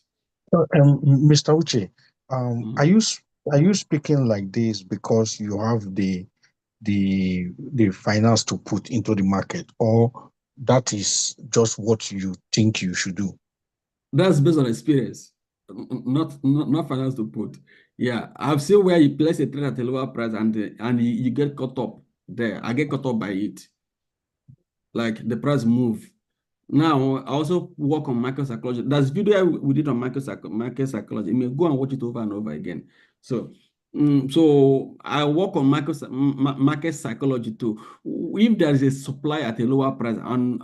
Speaker 5: Mr. Uche, are you speaking like this because you have the finance to put into the market, or that is just what you think you should do?
Speaker 1: That's based on experience, not finance to put. Yeah, I've seen where you place a trade at a lower price and you get caught up there. I get caught up by it. Like the price move. Now, I also work on market psychology. That's video we did on market psychology. You may go and watch it over and over again. So I work on market psychology too. If there is a supply at a lower price and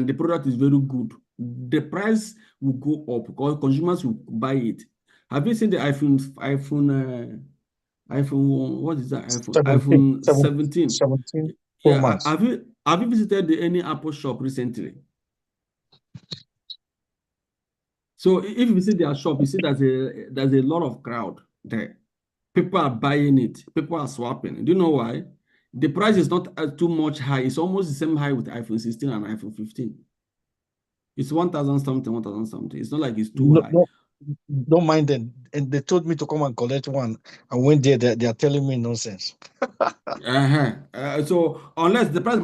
Speaker 1: the product is very good, the price will go up because consumers will buy it. Have you seen the iPhone? What is that? iPhone 17.
Speaker 5: 17 Pro
Speaker 1: Yeah,
Speaker 5: Max.
Speaker 1: have you visited any Apple shop recently? So if you visit their shop, you see there's a lot of crowd there. People are buying it. People are swapping. Do you know why? The price is not too much high. It's almost the same high with iPhone 16 and iPhone 15. It's 1,000 something, 1,000 something. It's not like it's too high.
Speaker 5: Don't mind them. And they told me to come and collect one. And when they are telling me nonsense.
Speaker 1: So unless the price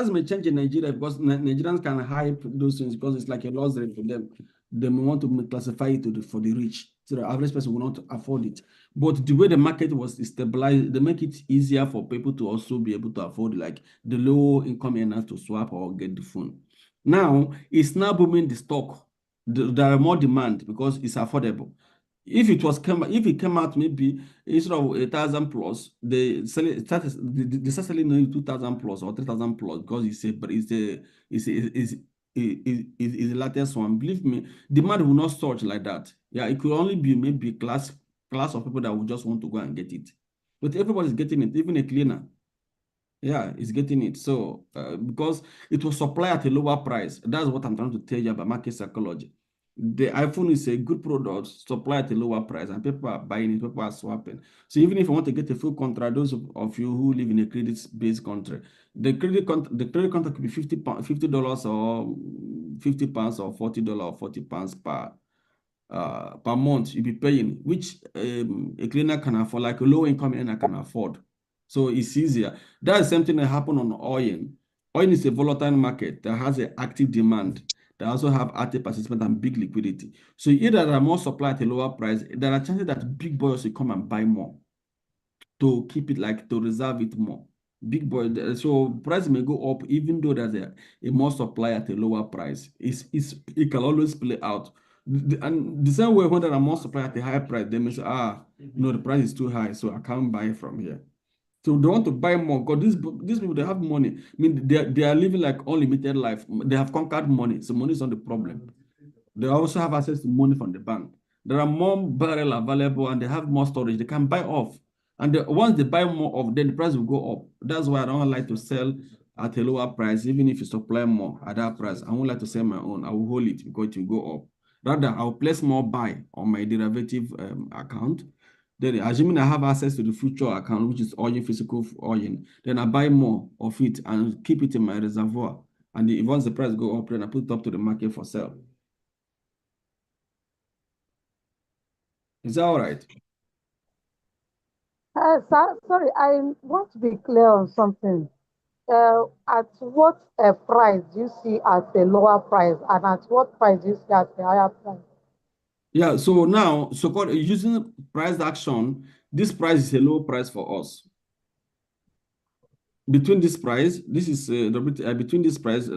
Speaker 1: may change in Nigeria because Nigerians can hype those things because it's like a luxury for them. They may want to classify it for the rich, so the average person will not afford it. But the way the market was stabilized, they make it easier for people to also be able to afford, like the low income earners, to swap or get the phone. Now it's now booming the stock. There are more demand because it's affordable. If it came out maybe instead of 1,000 plus, they start selling 2,000 plus or 3,000 plus because it's the latest one. Believe me, demand will not surge like that. Yeah, it could only be maybe class of people that will just want to go and get it. But everybody's getting it, even a cleaner. Yeah, it's getting it. So because it was supply at a lower price. That's what I'm trying to tell you about market psychology. The iPhone is a good product, supply at a lower price, and people are buying it, people are swapping. So even if you want to get a full contract, those of you who live in a credit-based country, the credit contract could be $50 or 50 pounds or $40 or 40 pounds per month you'll be paying, which a cleaner can afford, like a low income earner can afford. So it's easier. That's the same thing that happened on oil. Oil is a volatile market that has an active demand. They also have active participants and big liquidity. So either there are more supply at a lower price, there are chances that big boys will come and buy more. to keep it, like to reserve it more. Big boy, so price may go up even though there's a more supply at a lower price. It can always play out. And the same way when there are more supply at a higher price, they may say, no, the price is too high, so I can't buy from here. So they want to buy more because these people, they have money. I mean, they are living like unlimited life. They have conquered money, so money is not the problem. They also have access to money from the bank. There are more barrel available and they have more storage. They can buy off. And once they buy more of, then the price will go up. That's why I don't like to sell at a lower price, even if you supply more at that price. I won't like to sell my own. I will hold it because it will go up. Rather, I'll place more buy on my derivative account. Then, assuming I have access to the future account, which is oil, physical oil, then I buy more of it and keep it in my reservoir. And once the price go up, then I put it up to the market for sale. Is that all right?
Speaker 4: Sorry, I want to be clear on something. At what price do you see as a lower price, and at what price do you see as a higher price?
Speaker 1: Yeah, so now, using price action, this price is a low price for us. Between this price, this is between this price,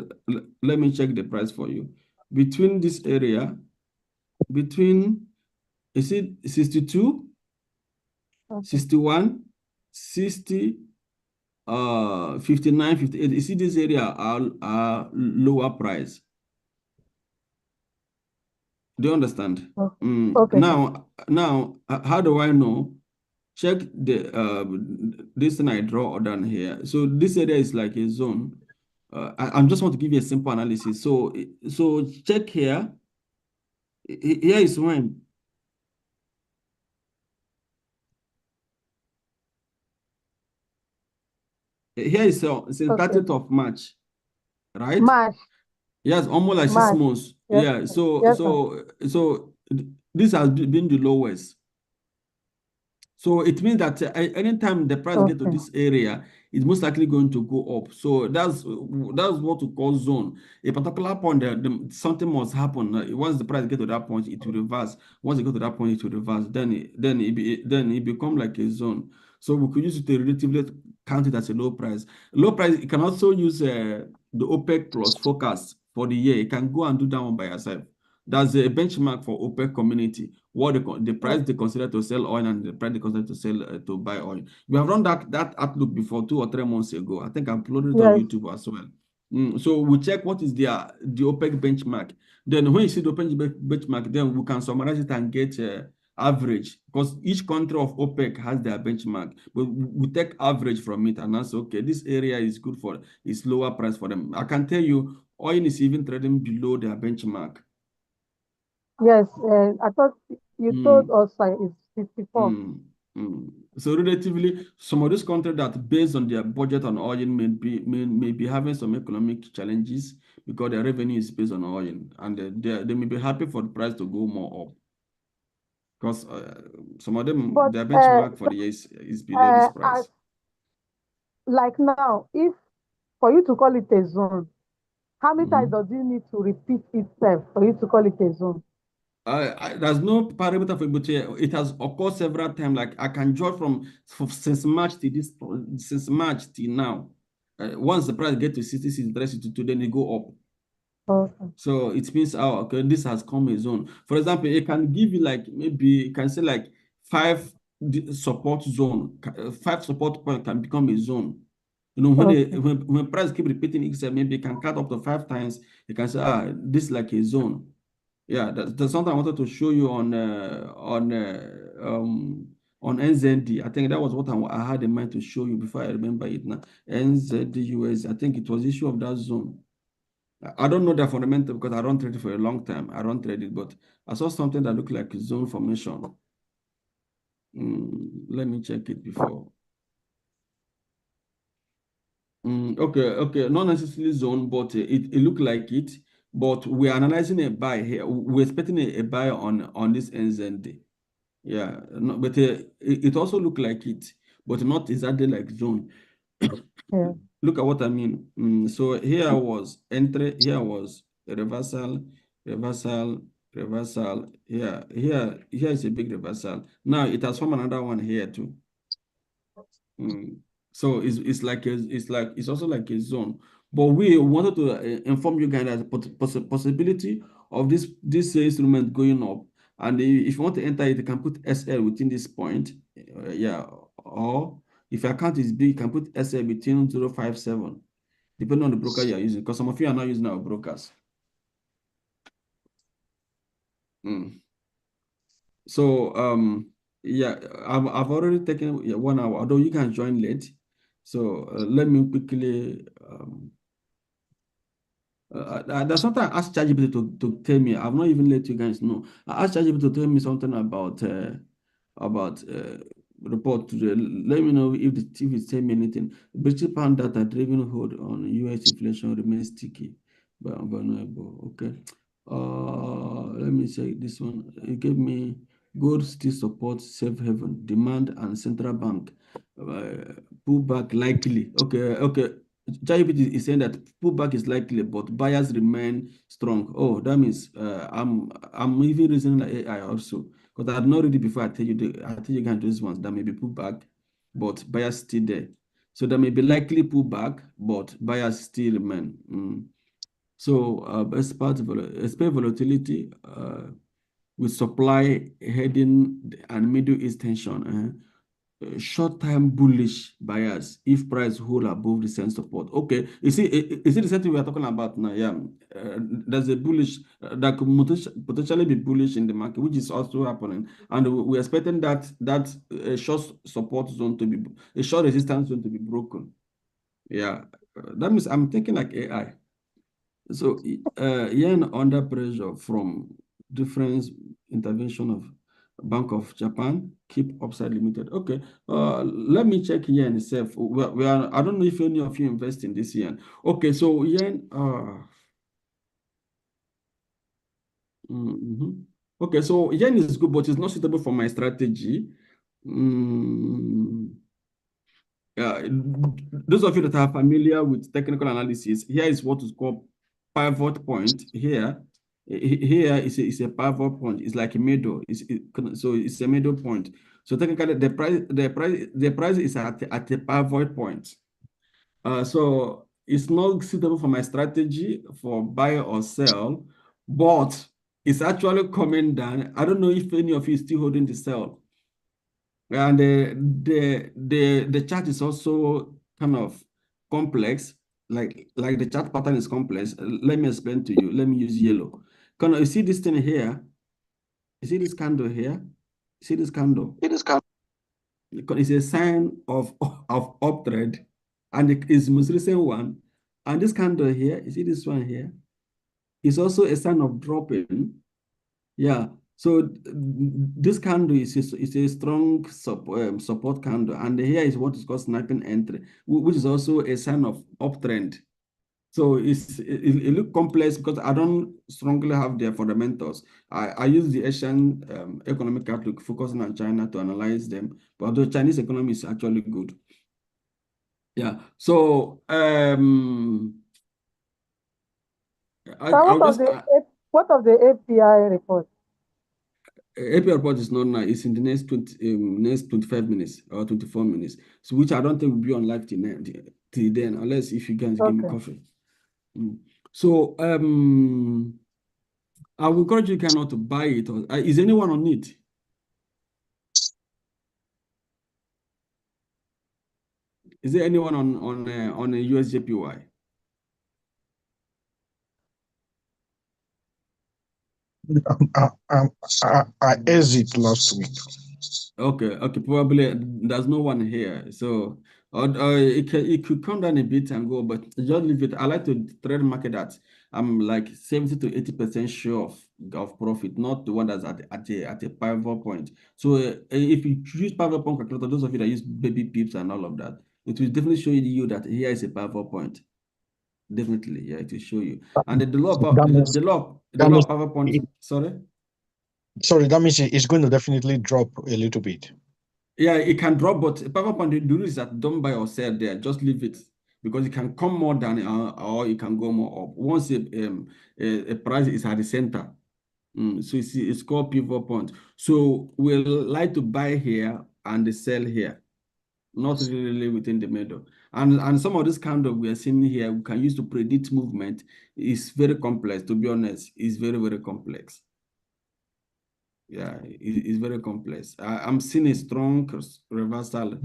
Speaker 1: let me check the price for you. Between this area, is it 62, okay, 61, 60, 59, 58. You see this area are lower price. Do you understand?
Speaker 4: Okay.
Speaker 1: Now, how do I know? Check the this thing I draw down here. So this area is like a zone. I just want to give you a simple analysis. So check here. Here is when. Here is since 30th of March, right?
Speaker 4: March.
Speaker 1: Yes, almost like 6 months.
Speaker 4: Yes.
Speaker 1: Yeah. So
Speaker 4: yes,
Speaker 1: so this has been the lowest. So it means that anytime the price get to this area, it's most likely going to go up. So that's what we call zone. A particular point, something must happen. Once the price get to that point, it will reverse. Once it go to that point, it will reverse. Then it become like a zone. So we could use it to relatively count it as a low price. Low price, you can also use the OPEC plus forecast for the year. You can go and do that one by yourself. That's a benchmark for OPEC community. What the price they consider to sell oil and the price they consider to sell to buy oil. We have run that outlook before 2 or 3 months ago. I think I uploaded it on YouTube as well. So we check what is the OPEC benchmark. Then when you see the OPEC benchmark, then we can summarize it and get average, because each country of OPEC has their benchmark. But we take average from it and say, okay, this area is good for it's lower price for them. I can tell you, oil is even trading below their benchmark.
Speaker 4: Yes, I thought you told us it's 54.
Speaker 1: So relatively, some of these countries that based on their budget on oil may be having some economic challenges because their revenue is based on oil, and they may be happy for the price to go more up. Because some of them, their benchmark for the year is below this price.
Speaker 4: Like now, if for you to call it a zone, how many times does it need to repeat itself for you to call it a zone?
Speaker 1: There's no parameter for it, but it has occurred several times. Like I can judge since March till now. Once the price get to 66, 62, then it go up.
Speaker 4: Okay.
Speaker 1: So it means okay, this has come a zone. For example, it can give you like maybe you can say like 5 support zone, 5 support point can become a zone. You know, when price keep repeating itself, maybe it can cut up to 5 times. You can say this is like a zone. Yeah, that's something I wanted to show you on NZD. I think that was what I had in mind to show you before I remember it now. NZD-US, I think it was issue of that zone. I don't know the fundamental because I don't trade it for a long time. I don't trade it, but I saw something that looked like zone formation. Let me check it before. Okay, not necessarily zone, but it looked like it. But we're analyzing a buy here. We're expecting a buy on this NZD. Yeah, no, but it also looked like it, but not exactly like zone.
Speaker 4: Yeah.
Speaker 1: Look at what I mean. So here was entry, here was reversal, reversal, reversal. Here is a big reversal. Now it has formed another one here too. So it's also like a zone. But we wanted to inform you guys that possibility of this instrument going up. And if you want to enter it, you can put SL within this point. Yeah. Or if your account is big, you can put SL between 0.57, depending on the broker you're using, because some of you are not using our brokers. So yeah, I've already taken 1 hour, although you can join late. So let me quickly there's something I asked ChatGPT to tell me. I've not even let you guys know. I asked ChatGPT to tell me something about report today. Let me know if it's telling me anything. British pound data driven hold on US inflation remains sticky but vulnerable. Okay. Let me say this one. It gave me gold still supports safe haven demand and central bank pullback likely. Okay. ChatGPT is saying that pullback is likely, but buyers remain strong. Oh, that means I'm even reasoning like AI also, because I had not read it before. I tell you guys those ones that may be pullback, but buyers still there. So there may be likely pullback, but buyers still remain. So expect volatility with supply heading and Middle East tension. Short-term bullish buyers if price hold above recent support. Okay, you see the same thing we are talking about now. Yeah, there's a bullish that could potentially be bullish in the market, which is also happening, and we're expecting that short support zone to be a short resistance zone to be broken. Yeah, that means I'm thinking like AI. So yen under pressure from different intervention of Bank of Japan, keep upside limited. Okay, let me check yen itself. I don't know if any of you invest in this yen. Okay, so yen. Okay, so yen is good, but it's not suitable for my strategy. Those of you that are familiar with technical analysis, here is what is called pivot point. Here is a pivot point. It's like a middle. So it's a middle point. So technically, the price is at a pivot point. So it's not suitable for my strategy for buy or sell, but it's actually coming down. I don't know if any of you is still holding the sell. And the chart is also kind of complex, like the chart pattern is complex. Let me explain to you. Let me use yellow. You see this thing here? You see this candle here? See this candle? It's a sign of uptrend, and it is the most recent one. And this candle here, you see this one here? It's also a sign of dropping. Yeah. So this candle is a strong support candle, and here is what is called sniping entry, which is also a sign of uptrend. So it looks complex because I don't strongly have their fundamentals. I use the Asian economic outlook, focusing on China to analyze them, but the Chinese economy is actually good. Yeah. So
Speaker 4: what of the API report?
Speaker 1: API report is not now. It's in the next 25 minutes or 24 minutes. So which I don't think will be on live till then, unless if you guys give me coffee. So I will encourage you cannot to buy it. Is anyone on it? Is there anyone on a USJPY?
Speaker 5: I exit last week.
Speaker 1: Okay, probably there's no one here. So it could come down a bit and go, but just leave it. I like to trade market that I'm like 70 to 80% sure of profit, not the one that's at a pivot point. So if you use pivot point calculator, those of you that use baby pips and all of that, it will definitely show you that here is a pivot point. Definitely, yeah, it will show you. And the law of pivot point.
Speaker 5: Sorry, that means it's going to definitely drop a little bit.
Speaker 1: Yeah, it can drop, but pivot point, the rule is that don't buy or sell there. Just leave it, because it can come more down or it can go more up. Once a price is at the center, so it's called pivot point. So we'll like to buy here and sell here. not really within the middle. And some of this candle we are seeing here, we can use to predict movement. Is very complex, to be honest. It's very, very complex. Yeah, it's very complex. I'm seeing a strong reversal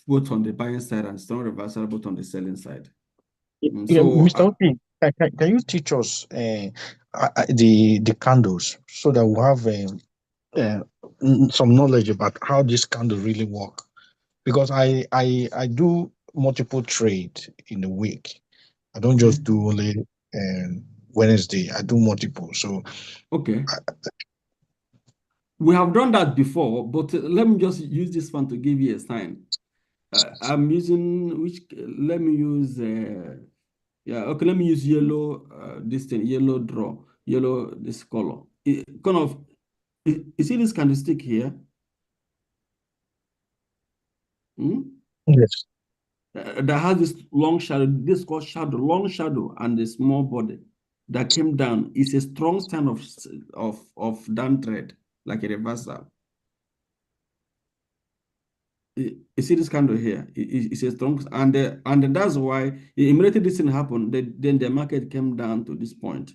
Speaker 1: both on the buying side and strong reversal both on the selling side.
Speaker 5: Yeah, Mr. Oki, can you teach us the candles so that we'll have some knowledge about how this candle really work? Because I do multiple trade in a week. I don't just do only Wednesday. I do multiple. So
Speaker 1: okay. We have done that before, but let me just use this one to give you a sign. I'm using let me use yeah, okay, let me use yellow, this thing, yellow draw, yellow, this color. You see this candlestick here?
Speaker 5: Yes.
Speaker 1: That has this long shadow, this called shadow, long shadow, and a small body that came down. It's a strong sign of down trade, like a reversal. You see this candle here? It's a strong, and that's why immediately this thing happened. Then the market came down to this point.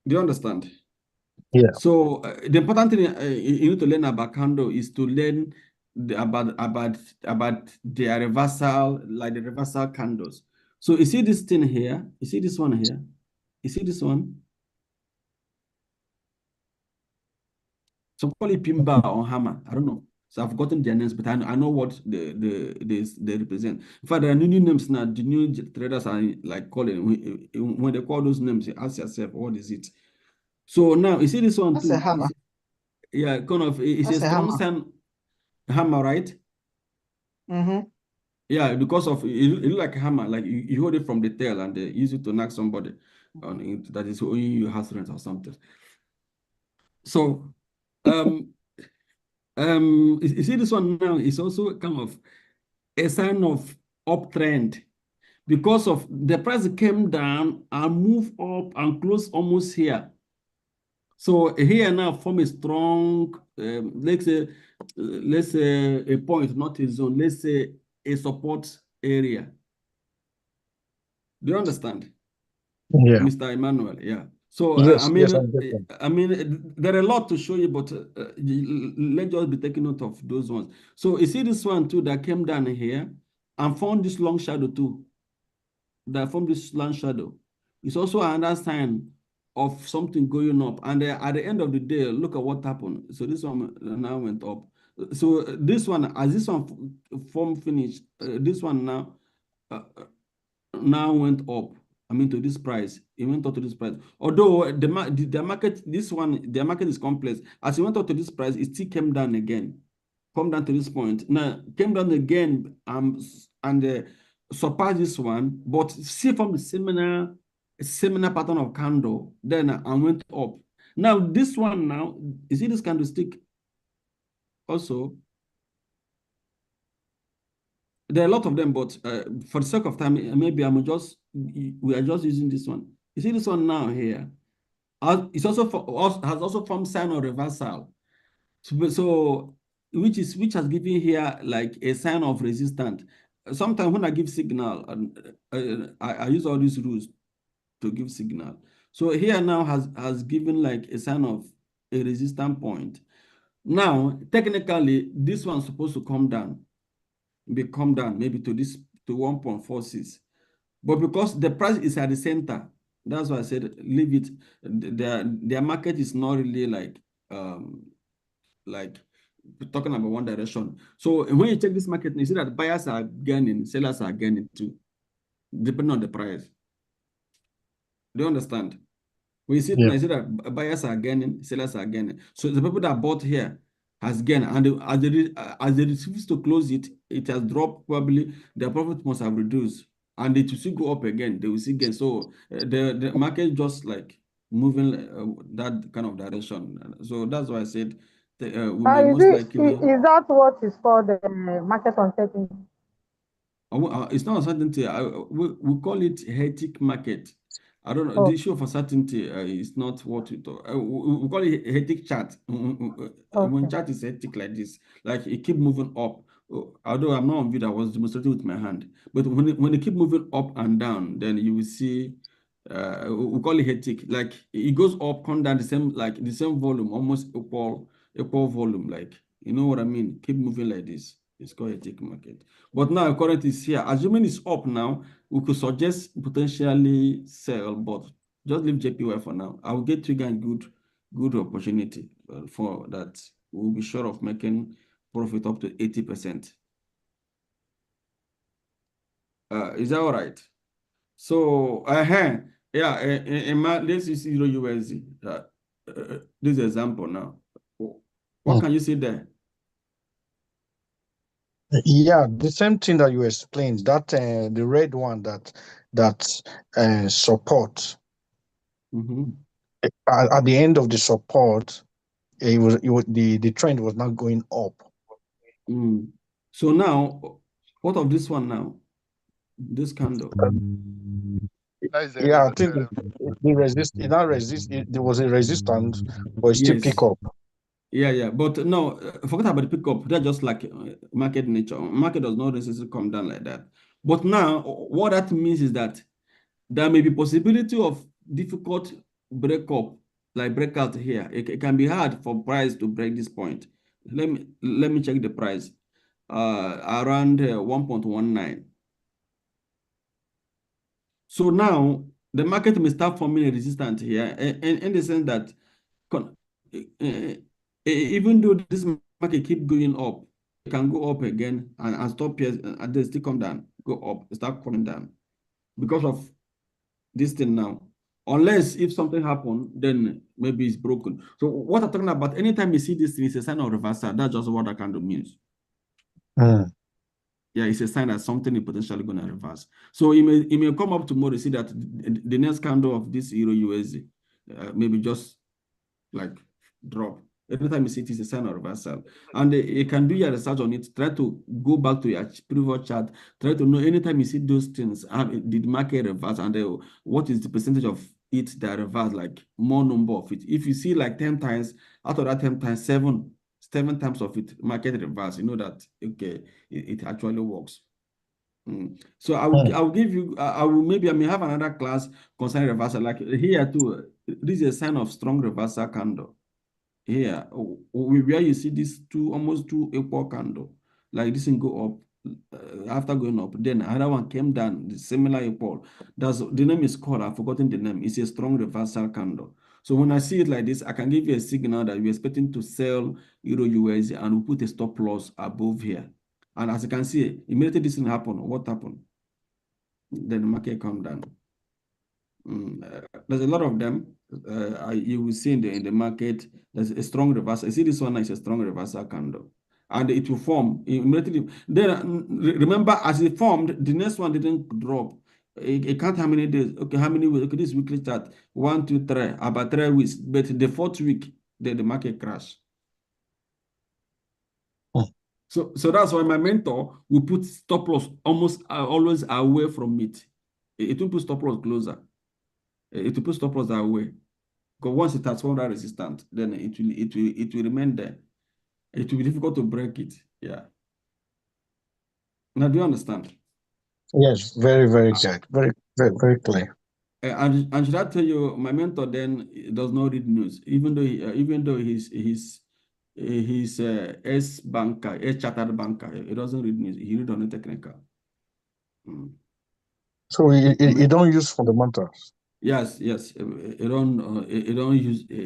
Speaker 1: Do you understand?
Speaker 5: Yeah.
Speaker 1: So the important thing you need to learn about candle is to learn about their reversal, like the reversal candles. So you see this thing here? You see this one here? You see this one? So call it pin bar or hammer. I don't know. So I've gotten their names, but I know what they represent. In fact, there are new names now. The new traders are like calling. When they call those names, you ask yourself, what is it? So now you see this one
Speaker 2: That's
Speaker 1: too.
Speaker 2: a hammer.
Speaker 1: Yeah, kind of. It's
Speaker 2: That's
Speaker 1: a strong sign. Hammer, right?
Speaker 2: Mm-hmm.
Speaker 1: Yeah, because of it look like a hammer, like you hold it from the tail and they use it to knock somebody on it, that is owing you house rent or something. So you see this one now is also kind of a sign of uptrend because of the price came down and moved up and close almost here. So here now form a strong, let's say a point, not a zone, let's say a support area. Do you understand?
Speaker 5: Yeah.
Speaker 1: Mr. Emmanuel, yeah. So
Speaker 5: yes,
Speaker 1: I mean,
Speaker 5: yes,
Speaker 1: I mean, there are a lot to show you, but let's just be taking note of those ones. So you see this one too that came down here and found this long shadow too. That formed this long shadow. It's also another sign of something going up. And at the end of the day, look at what happened. So this one now went up. So this one, as this one form finished, this one now went up. I mean, to this price, it went up to this price. Although the market, the market is complex. As it went up to this price, it still came down again. Come down to this point. Now, came down again and surpassed this one, but see from the similar pattern of candle, then I went up. Now, this one now, you see this candlestick also? There are a lot of them, but for the sake of time, maybe we are just using this one. You see this one now here? It's also has also formed sign of reversal. So which has given here like a sign of resistance. Sometimes when I give signal, I use all these rules to give signal. So here now has given like a sign of a resistance point. Now, technically, this one's supposed to come down maybe to 1.46, but because the price is at the center, that's why I said leave it. Their market is not really like talking about one direction. So when you check this market, you see that buyers are gaining, sellers are gaining too, depending on the price. Do you understand? When you see,
Speaker 5: Yeah.
Speaker 1: you see that buyers are gaining, sellers are gaining. So the people that bought here has gained, and as they refuse to close it, it has dropped. Probably their profit must have reduced, and it will still go up again. They will see gain. So the market just like moving that kind of direction. So that's why I said we may most likely.
Speaker 4: Is that what is called the market uncertainty?
Speaker 1: It's not uncertainty. We call it hectic market. I don't know. The issue of uncertainty is not what we talk. We call it a hectic chart. When chart is hectic like this, like it keep moving up. Although I'm not on video, I was demonstrating with my hand. But when it keep moving up and down, then you will see. We call it hectic. Like it goes up, come down the same, like the same volume, almost equal volume. Like you know what I mean? Keep moving like this. It's called a tick market. But now current is here. Assuming it's up now, we could suggest potentially sell, but just leave JPY for now. I will get trigger and good opportunity for that. We'll be sure of making profit up to 80%. Is that all right? So, yeah, this is Euro USD. This example now. What can you see there?
Speaker 5: Yeah, the same thing that you explained, that the red one that support. At the end of the support, the trend was not going up.
Speaker 1: So now, what of this one now? This candle.
Speaker 5: Yeah, I think there was a resistance, but it still pick up.
Speaker 1: Yeah, but no, forget about the pickup. They're just like market nature. Market does not necessarily come down like that. But now, what that means is that there may be possibility of difficult breakup, like breakout here. It can be hard for price to break this point. Let me check the price. Around 1.19. So now the market may start forming a resistance here, in the sense that even though this market keep going up, it can go up again and stop here and then still come down, go up, start coming down because of this thing now. Unless if something happened, then maybe it's broken. So what I'm talking about, anytime you see this thing, it's a sign of reversal. That's just what that candle means. Yeah, it's a sign that something is potentially going to reverse. So it may come up tomorrow, see that the next candle of this Euro USD maybe just like drop. Every time you see it, it's a sign of reversal. And you can do your research on it. Try to go back to your previous chart. Try to know anytime you see those things, did the market reverse, and what is the percentage of it that reverse, like more number of it. If you see like 10 times, out of that 10 times, seven times of it, market reverse, you know that, okay, it actually works. So I will give you, I may have another class concerning reversal. Like here too, this is a sign of strong reversal candle. Here, where you see these almost two equal candle, like this thing go up, after going up, then another one came down, similar equal. The name is called, I've forgotten the name. It's a strong reversal candle. So when I see it like this, I can give you a signal that we're expecting to sell Euro USD, and we put a stop loss above here. And as you can see, immediately this thing happened. What happened? Then the market come down. There's a lot of them. You will see in the market, there's a strong reversal. You see this one is a strong reversal candle. And it will form immediately. Then remember, as it formed, the next one didn't drop. It can't how many days. Okay, how many weeks? Okay, this weekly chart. 1, 2, 3, about 3 weeks. But the 4th week, the market crashed. So that's why my mentor will put stop loss almost always away from it. It will put stop loss closer. It will put stop loss away. Because once it has formed that resistance, then it will remain there. It will be difficult to break it. Yeah. Now, do you understand?
Speaker 5: Yes, very, very good. Very, very, very clear.
Speaker 1: And should I tell you, my mentor then does not read news, even though he's ex-banker, ex-chartered banker. He doesn't read news. He read only technical.
Speaker 5: So he don't use fundamentals.
Speaker 1: Yes. He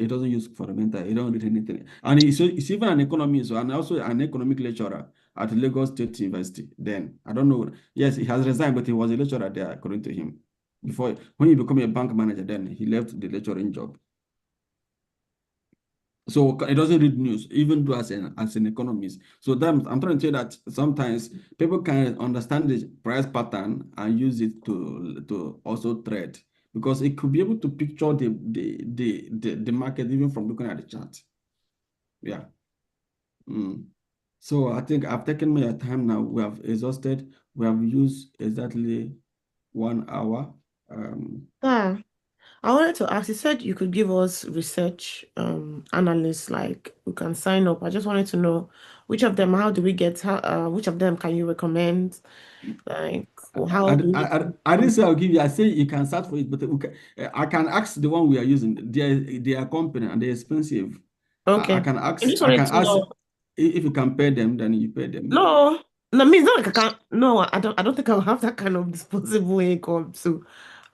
Speaker 1: doesn't use fundamental. He don't read anything. And he's even an economist, and also an economic lecturer at Lagos State University. Then I don't know. Yes, he has resigned, but he was a lecturer there, according to him. Before, when he became a bank manager, then he left the lecturing job. So it doesn't read news, even though as an economist. So I'm trying to say that sometimes people can understand the price pattern and use it to also trade, because it could be able to picture the market even from looking at the chart. Yeah. So I think I've taken my time now. We have exhausted. We have used exactly 1 hour.
Speaker 3: I wanted to ask, you said you could give us research analysts, like who can sign up. I just wanted to know which of them, how do we get, which of them can you recommend? Like, how do
Speaker 1: I didn't say I'll give you. I say you can start for it, but I can ask the one we are using. They are company and they're expensive.
Speaker 3: Okay.
Speaker 1: I can ask.
Speaker 3: I just
Speaker 1: I
Speaker 3: wanted
Speaker 1: can
Speaker 3: to
Speaker 1: ask
Speaker 3: know.
Speaker 1: if you can pay them, then you pay them.
Speaker 3: No, no, I mean, it's not like I can't. No, I don't think I'll have that kind of disposable income to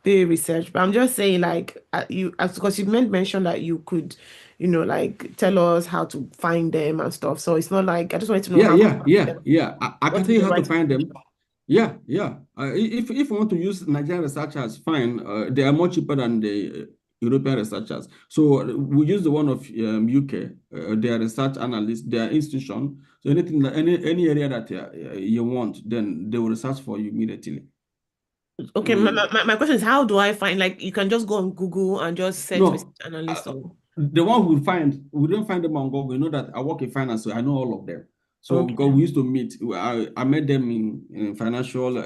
Speaker 3: pay research. But I'm just saying, like, because you mentioned that you could, like tell us how to find them and stuff. So it's not like I just wanted to know how to find them.
Speaker 1: Yeah. I
Speaker 3: What
Speaker 1: can
Speaker 3: is
Speaker 1: tell you
Speaker 3: the
Speaker 1: how to
Speaker 3: right
Speaker 1: find them.
Speaker 3: way?
Speaker 1: Yeah. If you want to use Nigerian researchers, fine. They are more cheaper than the European researchers. So we use the one of UK. Their research analysts, their institution. So anything, any area that you want, then they will research for you immediately.
Speaker 3: Okay, my question is, how do I find, like, you can just go on Google and just search research analyst or
Speaker 1: the one we don't find them on Google. You know that I work in finance, so I know all of them. So
Speaker 3: Okay.
Speaker 1: because we used to meet, I met them in financial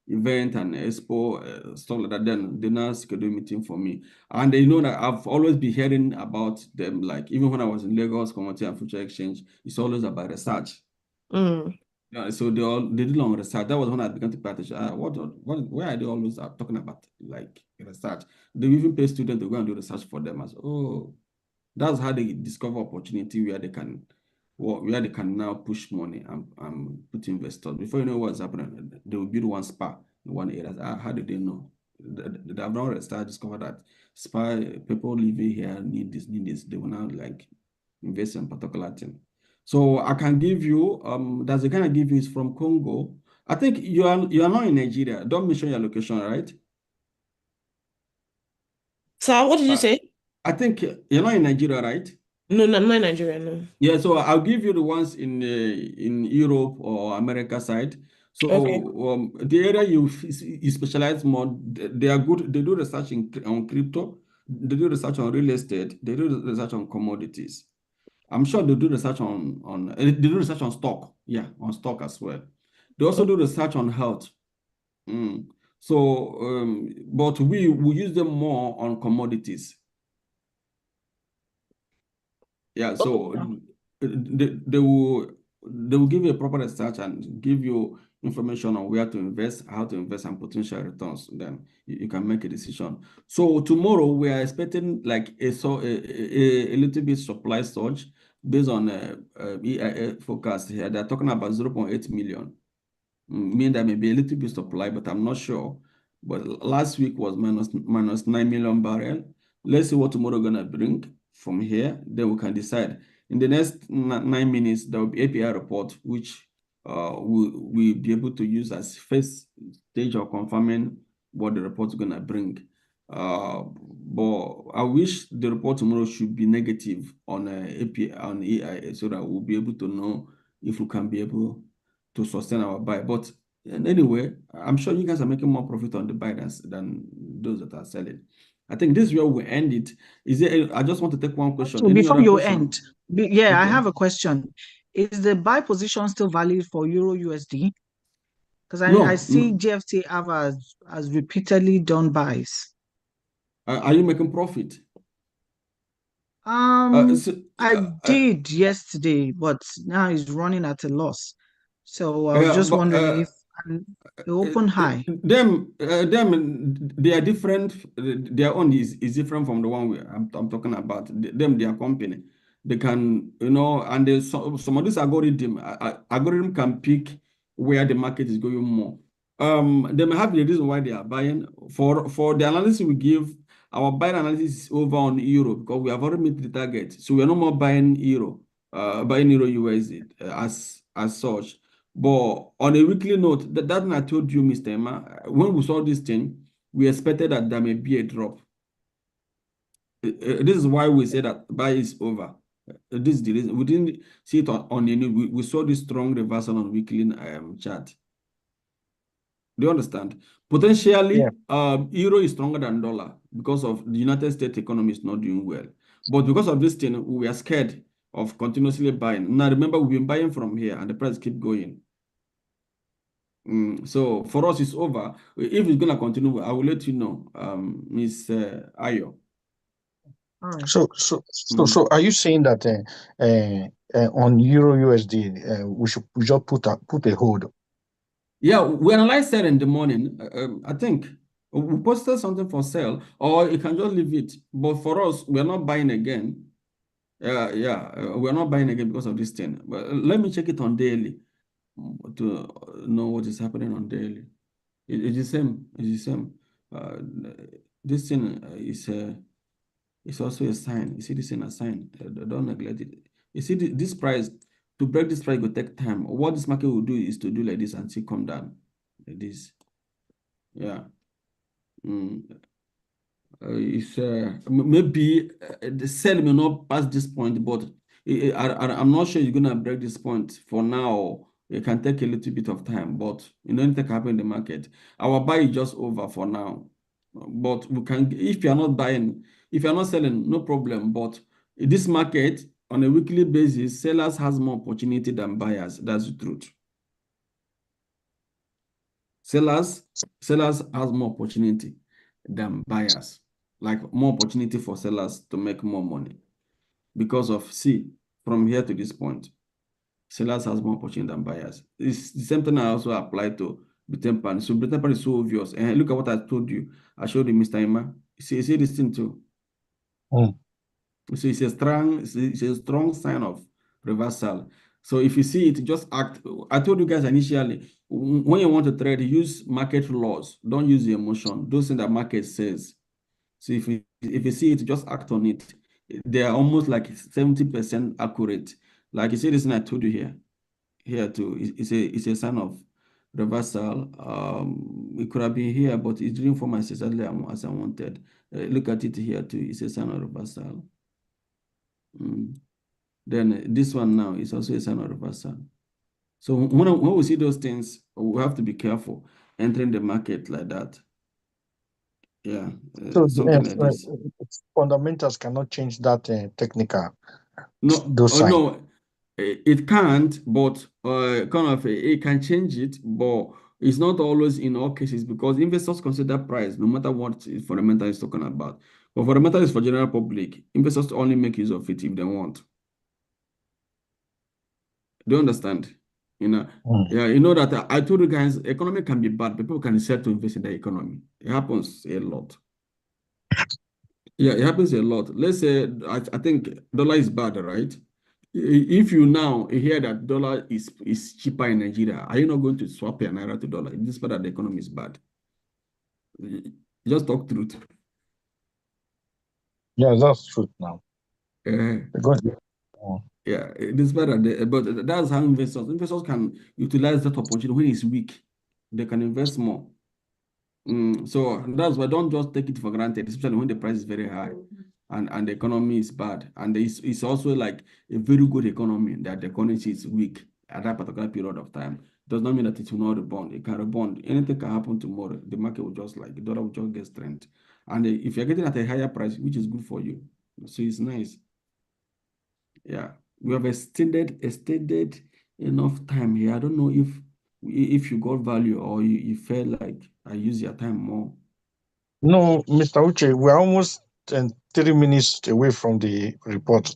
Speaker 1: event and expo stuff like that. Then they now schedule meeting for me, and they know that I've always been hearing about them. Like even when I was in Lagos Commodity and Future Exchange, it's always about research. Yeah, so they did long research. That was when I began to pay attention. Why are they always talking about like research? They even pay students to go and do research for them. As that's how they discover opportunity where they can now push money and put investors. Before you know what's happening, they will build one spa in one area. How did they know? They have not research, discovered that spa people living here need this. They will now like invest in particular thing. So I can give you that's the kind I give you is from Congo. I think you are not in Nigeria. Don't mention your location, right?
Speaker 3: So what did you say?
Speaker 1: I think you're not in Nigeria, right?
Speaker 3: No, I'm not in Nigeria, no.
Speaker 1: Yeah, so I'll give you the ones in Europe or America side. So
Speaker 3: Okay.
Speaker 1: the area you specialize more, they are good. They do research on crypto. They do research on real estate. They do research on commodities. I'm sure they do research on they do research on stock. Yeah, on stock as well. They also do research on health. So, but we use them more on commodities. Yeah, so they will give you a proper research and give you information on where to invest, how to invest, and potential returns. Then you can make a decision. So tomorrow we are expecting like a little bit supply surge based on EIA forecast here. They're talking about 0.8 million. Mean that maybe a little bit supply, but I'm not sure. But last week was minus 9 million barrel. Let's see what tomorrow gonna bring from here. Then we can decide. In the next 9 minutes, there will be API report, which we'll be able to use as first stage of confirming what the report is gonna bring. But I wish the report tomorrow should be negative on API on EIA so that we'll be able to know if we can be able to sustain our buy. But anyway, I'm sure you guys are making more profit on the buy than those that are selling. I think this is where we end it. I just want to take one question.
Speaker 2: So before you end, okay. I have a question. Is the buy position still valid for Euro USD? Because I see GFT has repeatedly done buys.
Speaker 1: Are you making profit?
Speaker 2: I did yesterday, but now it's running at a loss. So I was just wondering if they open high.
Speaker 1: They are different. Their own is different from the one I'm talking about. Their company. They can, and some of this algorithm can pick where the market is going more. They may have the reason why they are buying. For the analysis we give, our buying analysis is over on euro because we have already met the target. So we are no more buying euro USD as such. But on a weekly note, that I told you, Mr. Emma, when we saw this thing, we expected that there may be a drop. This is why we say that buy is over. This is the reason. We didn't see it on the news. We saw this strong reversal on weekly chart. Do you understand? Potentially, euro is stronger than dollar because of the United States economy is not doing well. But because of this thing, we are scared of continuously buying. Now, remember, we've been buying from here and the price keep going. So for us, it's over. If it's gonna continue, I will let you know, Miss Ayo.
Speaker 2: All right.
Speaker 5: So are you saying that on Euro USD we just put a hold?
Speaker 1: Yeah, we analyzed that in the morning. I think we posted something for sale, or you can just leave it. But for us, we are not buying again. We are not buying again because of this thing. But let me check it on daily to know what is happening on daily. It's the same. It's the same. This thing is also a sign. You see this thing as a sign. Don't neglect it. You see this price, to break this price will take time. What this market will do is to do like this and see come down like this. Yeah. It's maybe the sell may not pass this point, but I'm not sure you're gonna break this point for now. It can take a little bit of time, but anything can happen in the market. Our buy is just over for now, but we can, if you're not buying, if you're not selling, no problem. But in this market, on a weekly basis, sellers has more opportunity than buyers. That's the truth. Sellers has more opportunity than buyers, like more opportunity for sellers to make more money because of, see, from here to this point, sellers has more opportunity than buyers. It's the same thing I also apply to Britain Pan. So Britain Pan is so obvious. And look at what I told you. I showed you, Mr. Emma. You see this thing too. So it's a strong sign of reversal. So if you see it, just act. I told you guys initially, when you want to trade, use market laws. Don't use the emotion. Those things that market says. So if you see it, just act on it. They are almost like 70% accurate. Like you see this thing I told you here. Here too. It's a sign of reversal. It could have been here, but it didn't form exactly as I wanted. Look at it here too. It's a sign of reversal. Then this one now is also a sign of reversal. So when we see those things, we have to be careful entering the market like that. Yeah,
Speaker 5: So
Speaker 1: something like this.
Speaker 5: fundamentals cannot change that technical.
Speaker 1: No,
Speaker 5: those signs.
Speaker 1: no, it can't. But kind of it can change it, but it's not always in all cases because investors consider price no matter what fundamental is talking about. But fundamental is for general public. Investors only make use of it if they want. Do you understand? Yeah, you know that I told you guys, economy can be bad. People can decide to invest in the economy. It happens a lot. Yeah, it happens a lot. Let's say I think dollar is bad, right? If you now hear that dollar is cheaper in Nigeria, are you not going to swap your naira to dollar despite that the economy is bad? Just talk truth.
Speaker 5: Yeah, that's true now.
Speaker 1: Because yeah, despite that, but that's how investors can utilize that opportunity when it's weak. They can invest more. So that's why don't just take it for granted, especially when the price is very high and the economy is bad. And it's also like a very good economy that the economy is weak at that particular period of time. Does not mean that it will not rebound. It can rebound. Anything can happen tomorrow. The market will just like the dollar will just get strength. And if you're getting at a higher price, which is good for you, so it's nice. Yeah, we have extended enough time here. I don't know if you got value or you felt like I use your time more.
Speaker 5: No, Mr. Uche, we're almost 3 minutes away from the report.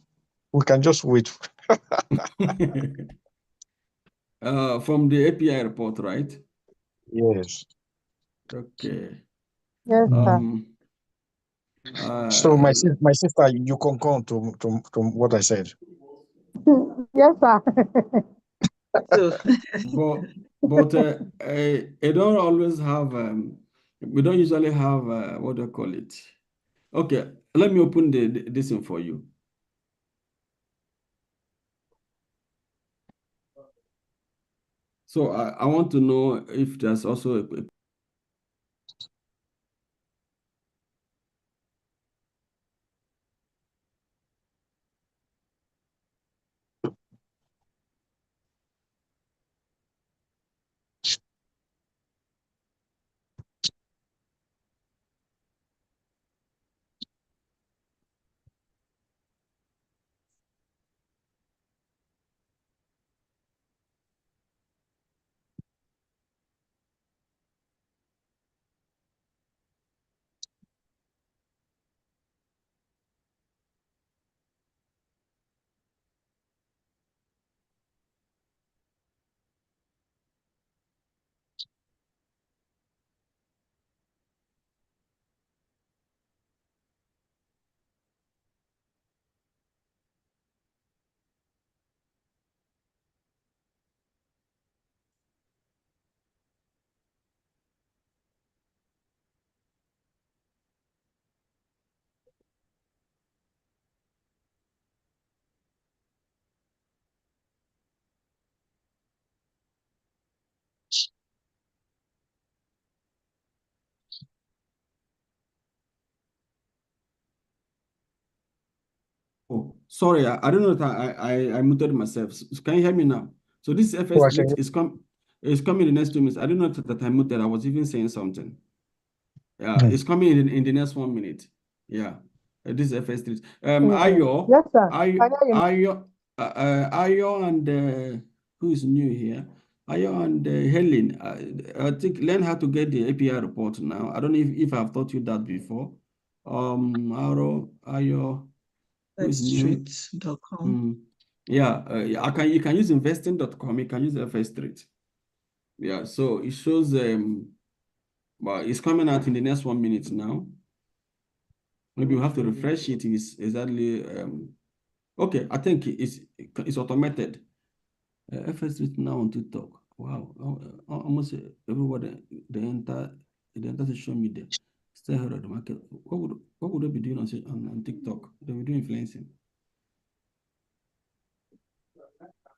Speaker 5: We can just wait.
Speaker 1: From the API report, right?
Speaker 5: Yes.
Speaker 1: Okay.
Speaker 4: Yes, sir.
Speaker 5: So my sister, you concur to what I said.
Speaker 4: Yes, sir.
Speaker 1: but I don't always have we don't usually have what do I call it? Okay, let me open this one for you. So I want to know if there's also a sorry, I don't know that I muted myself. Can you hear me now? So this FS Street is coming in the next 2 minutes. I don't know that I muted. I was even saying something. Yeah, it's coming in the next 1 minute. Yeah, this is FS Street. Ayo.
Speaker 4: Yes, sir.
Speaker 1: Ayo and who is new here? Ayo and Helen. I think learn how to get the API report now. I don't know if I've taught you that before. Ayo.
Speaker 2: FSStreet.com.
Speaker 1: Yeah, you can use investing.com. You can use FS Street. Yeah, so it shows well, it's coming out in the next 1 minute now. Maybe we have to refresh it. Is exactly okay. I think it's automated. FS Street now on TikTok. Wow, almost everybody they enter social media. Stay ahead of the market. What would they be doing on TikTok? They will do influencing.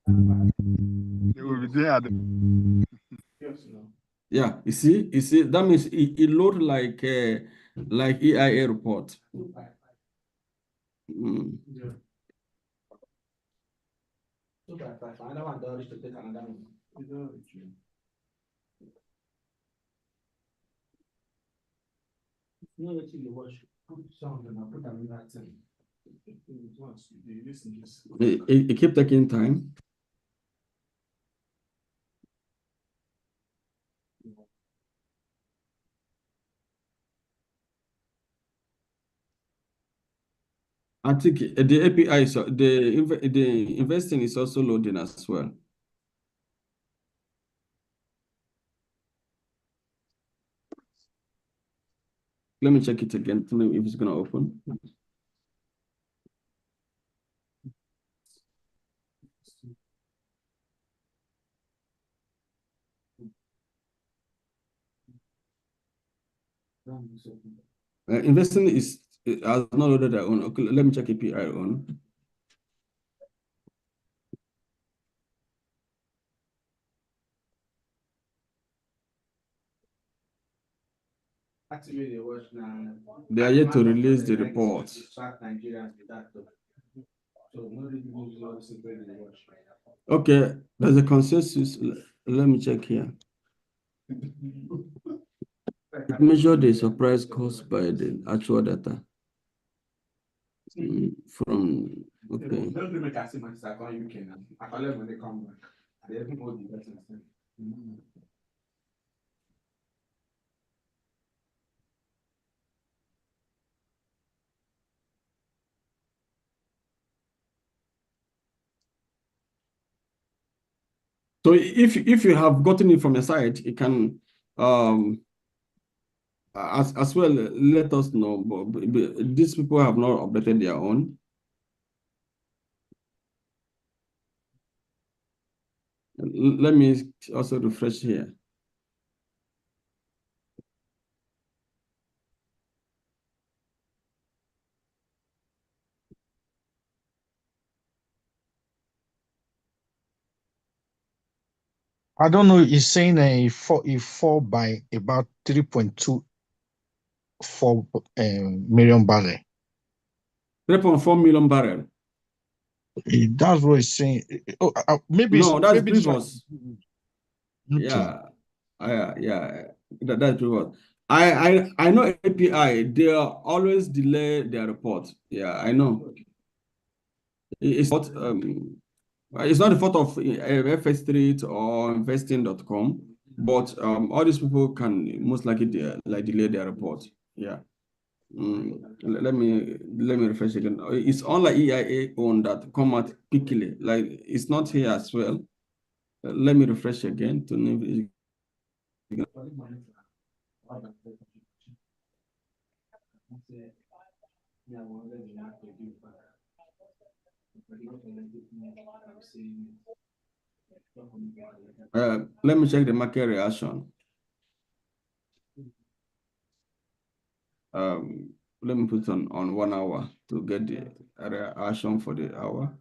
Speaker 6: They will be doing
Speaker 1: Yeah, you see, that means it load like EIA report. It keep taking time. I think the API, the investing is also loading as well. Let me check it again to know if it's going to open. Investing has not loaded their own. Okay, let me check API on. They are yet to release the report. Okay, there's a consensus. Let me check here. It measured the surprise caused by the actual data. From okay. So if you have gotten it from a site, it can as well let us know. But these people have not updated their own. Let me also refresh here.
Speaker 5: I don't know. It's saying a fall by about 3.24 million barrel.
Speaker 1: 3.4 million barrel.
Speaker 5: That's what it's saying. Oh, maybe
Speaker 1: no, that's
Speaker 5: maybe
Speaker 1: previous.
Speaker 5: Okay.
Speaker 1: Yeah, that's previous. I know API. They always delay their report. Yeah, I know. It's not the fault of FS Street or investing.com, but all these people can most likely delay their report. Yeah. Let me refresh again. It's unlike EIA on that come out quickly. Like it's not here as well. Let me refresh again to know. Let me check the market reaction. Let me put on 1 hour to get the reaction for the hour.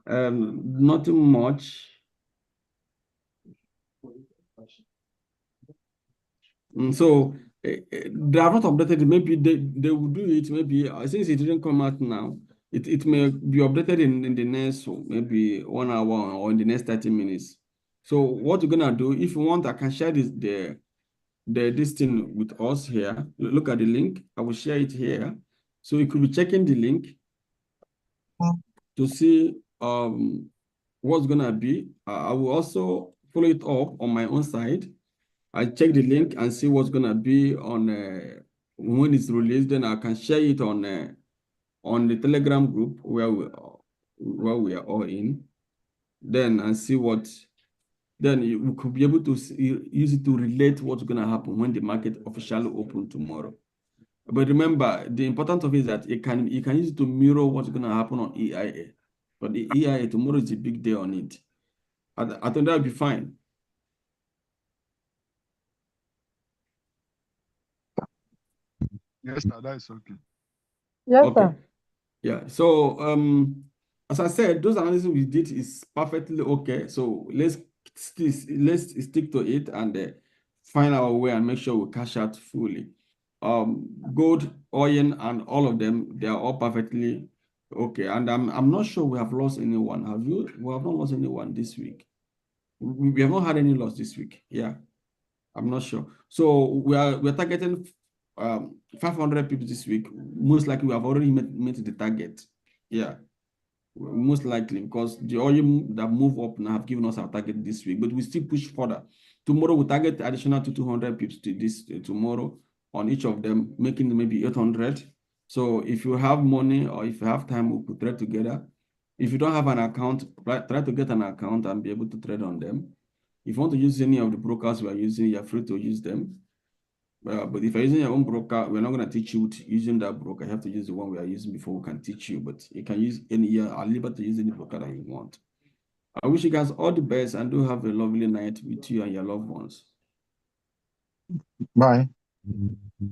Speaker 1: Nothing much. So they have not updated it. Maybe they will do it. Maybe since it didn't come out now, it may be updated in the next maybe 1 hour or in the next 30 minutes. So what we're gonna do, if you want, I can share this this thing with us here. Look at the link. I will share it here. So you could be checking the link to see what's gonna be. I will also follow it up on my own side. I check the link and see what's gonna be on when it's released. Then I can share it on the Telegram group where we are all in. Then and see what. Then you could be able to use it to relate what's gonna happen when the market officially open tomorrow. But remember, the importance of it is that you can use it to mirror what's gonna happen on EIA. But the EIA tomorrow is a big day on it. I think that'll be fine.
Speaker 6: Yes, sir, that is okay.
Speaker 4: Yes,
Speaker 1: Okay.
Speaker 4: sir.
Speaker 1: Yeah. So as I said, those analysis we did is perfectly okay. So let's stick to it and find our way and make sure we cash out fully. Gold, oil, and all of them, they are all perfectly okay. And I'm not sure we have lost anyone. Have you? We have not lost anyone this week. We have not had any loss this week. Yeah. I'm not sure. So we're targeting 500 people this week. Most likely we have already met the target. Yeah, most likely, because the oil that move up now have given us our target this week, but we still push further. Tomorrow we target additional 200 pips to this tomorrow on each of them, making maybe 800. So if you have money or if you have time, we could trade together. If you don't have an account, try to get an account and be able to trade on them. If you want to use any of the brokers we are using, you're free to use them. But if you're using your own broker, we're not going to teach you using that broker. You have to use the one we are using before we can teach you. But you can use any year. I'll leave it to use any broker that you want. I wish you guys all the best and do have a lovely night with you and your loved ones.
Speaker 5: Bye.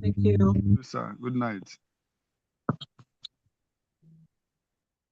Speaker 2: Thank you.
Speaker 6: Yes, sir. Good night.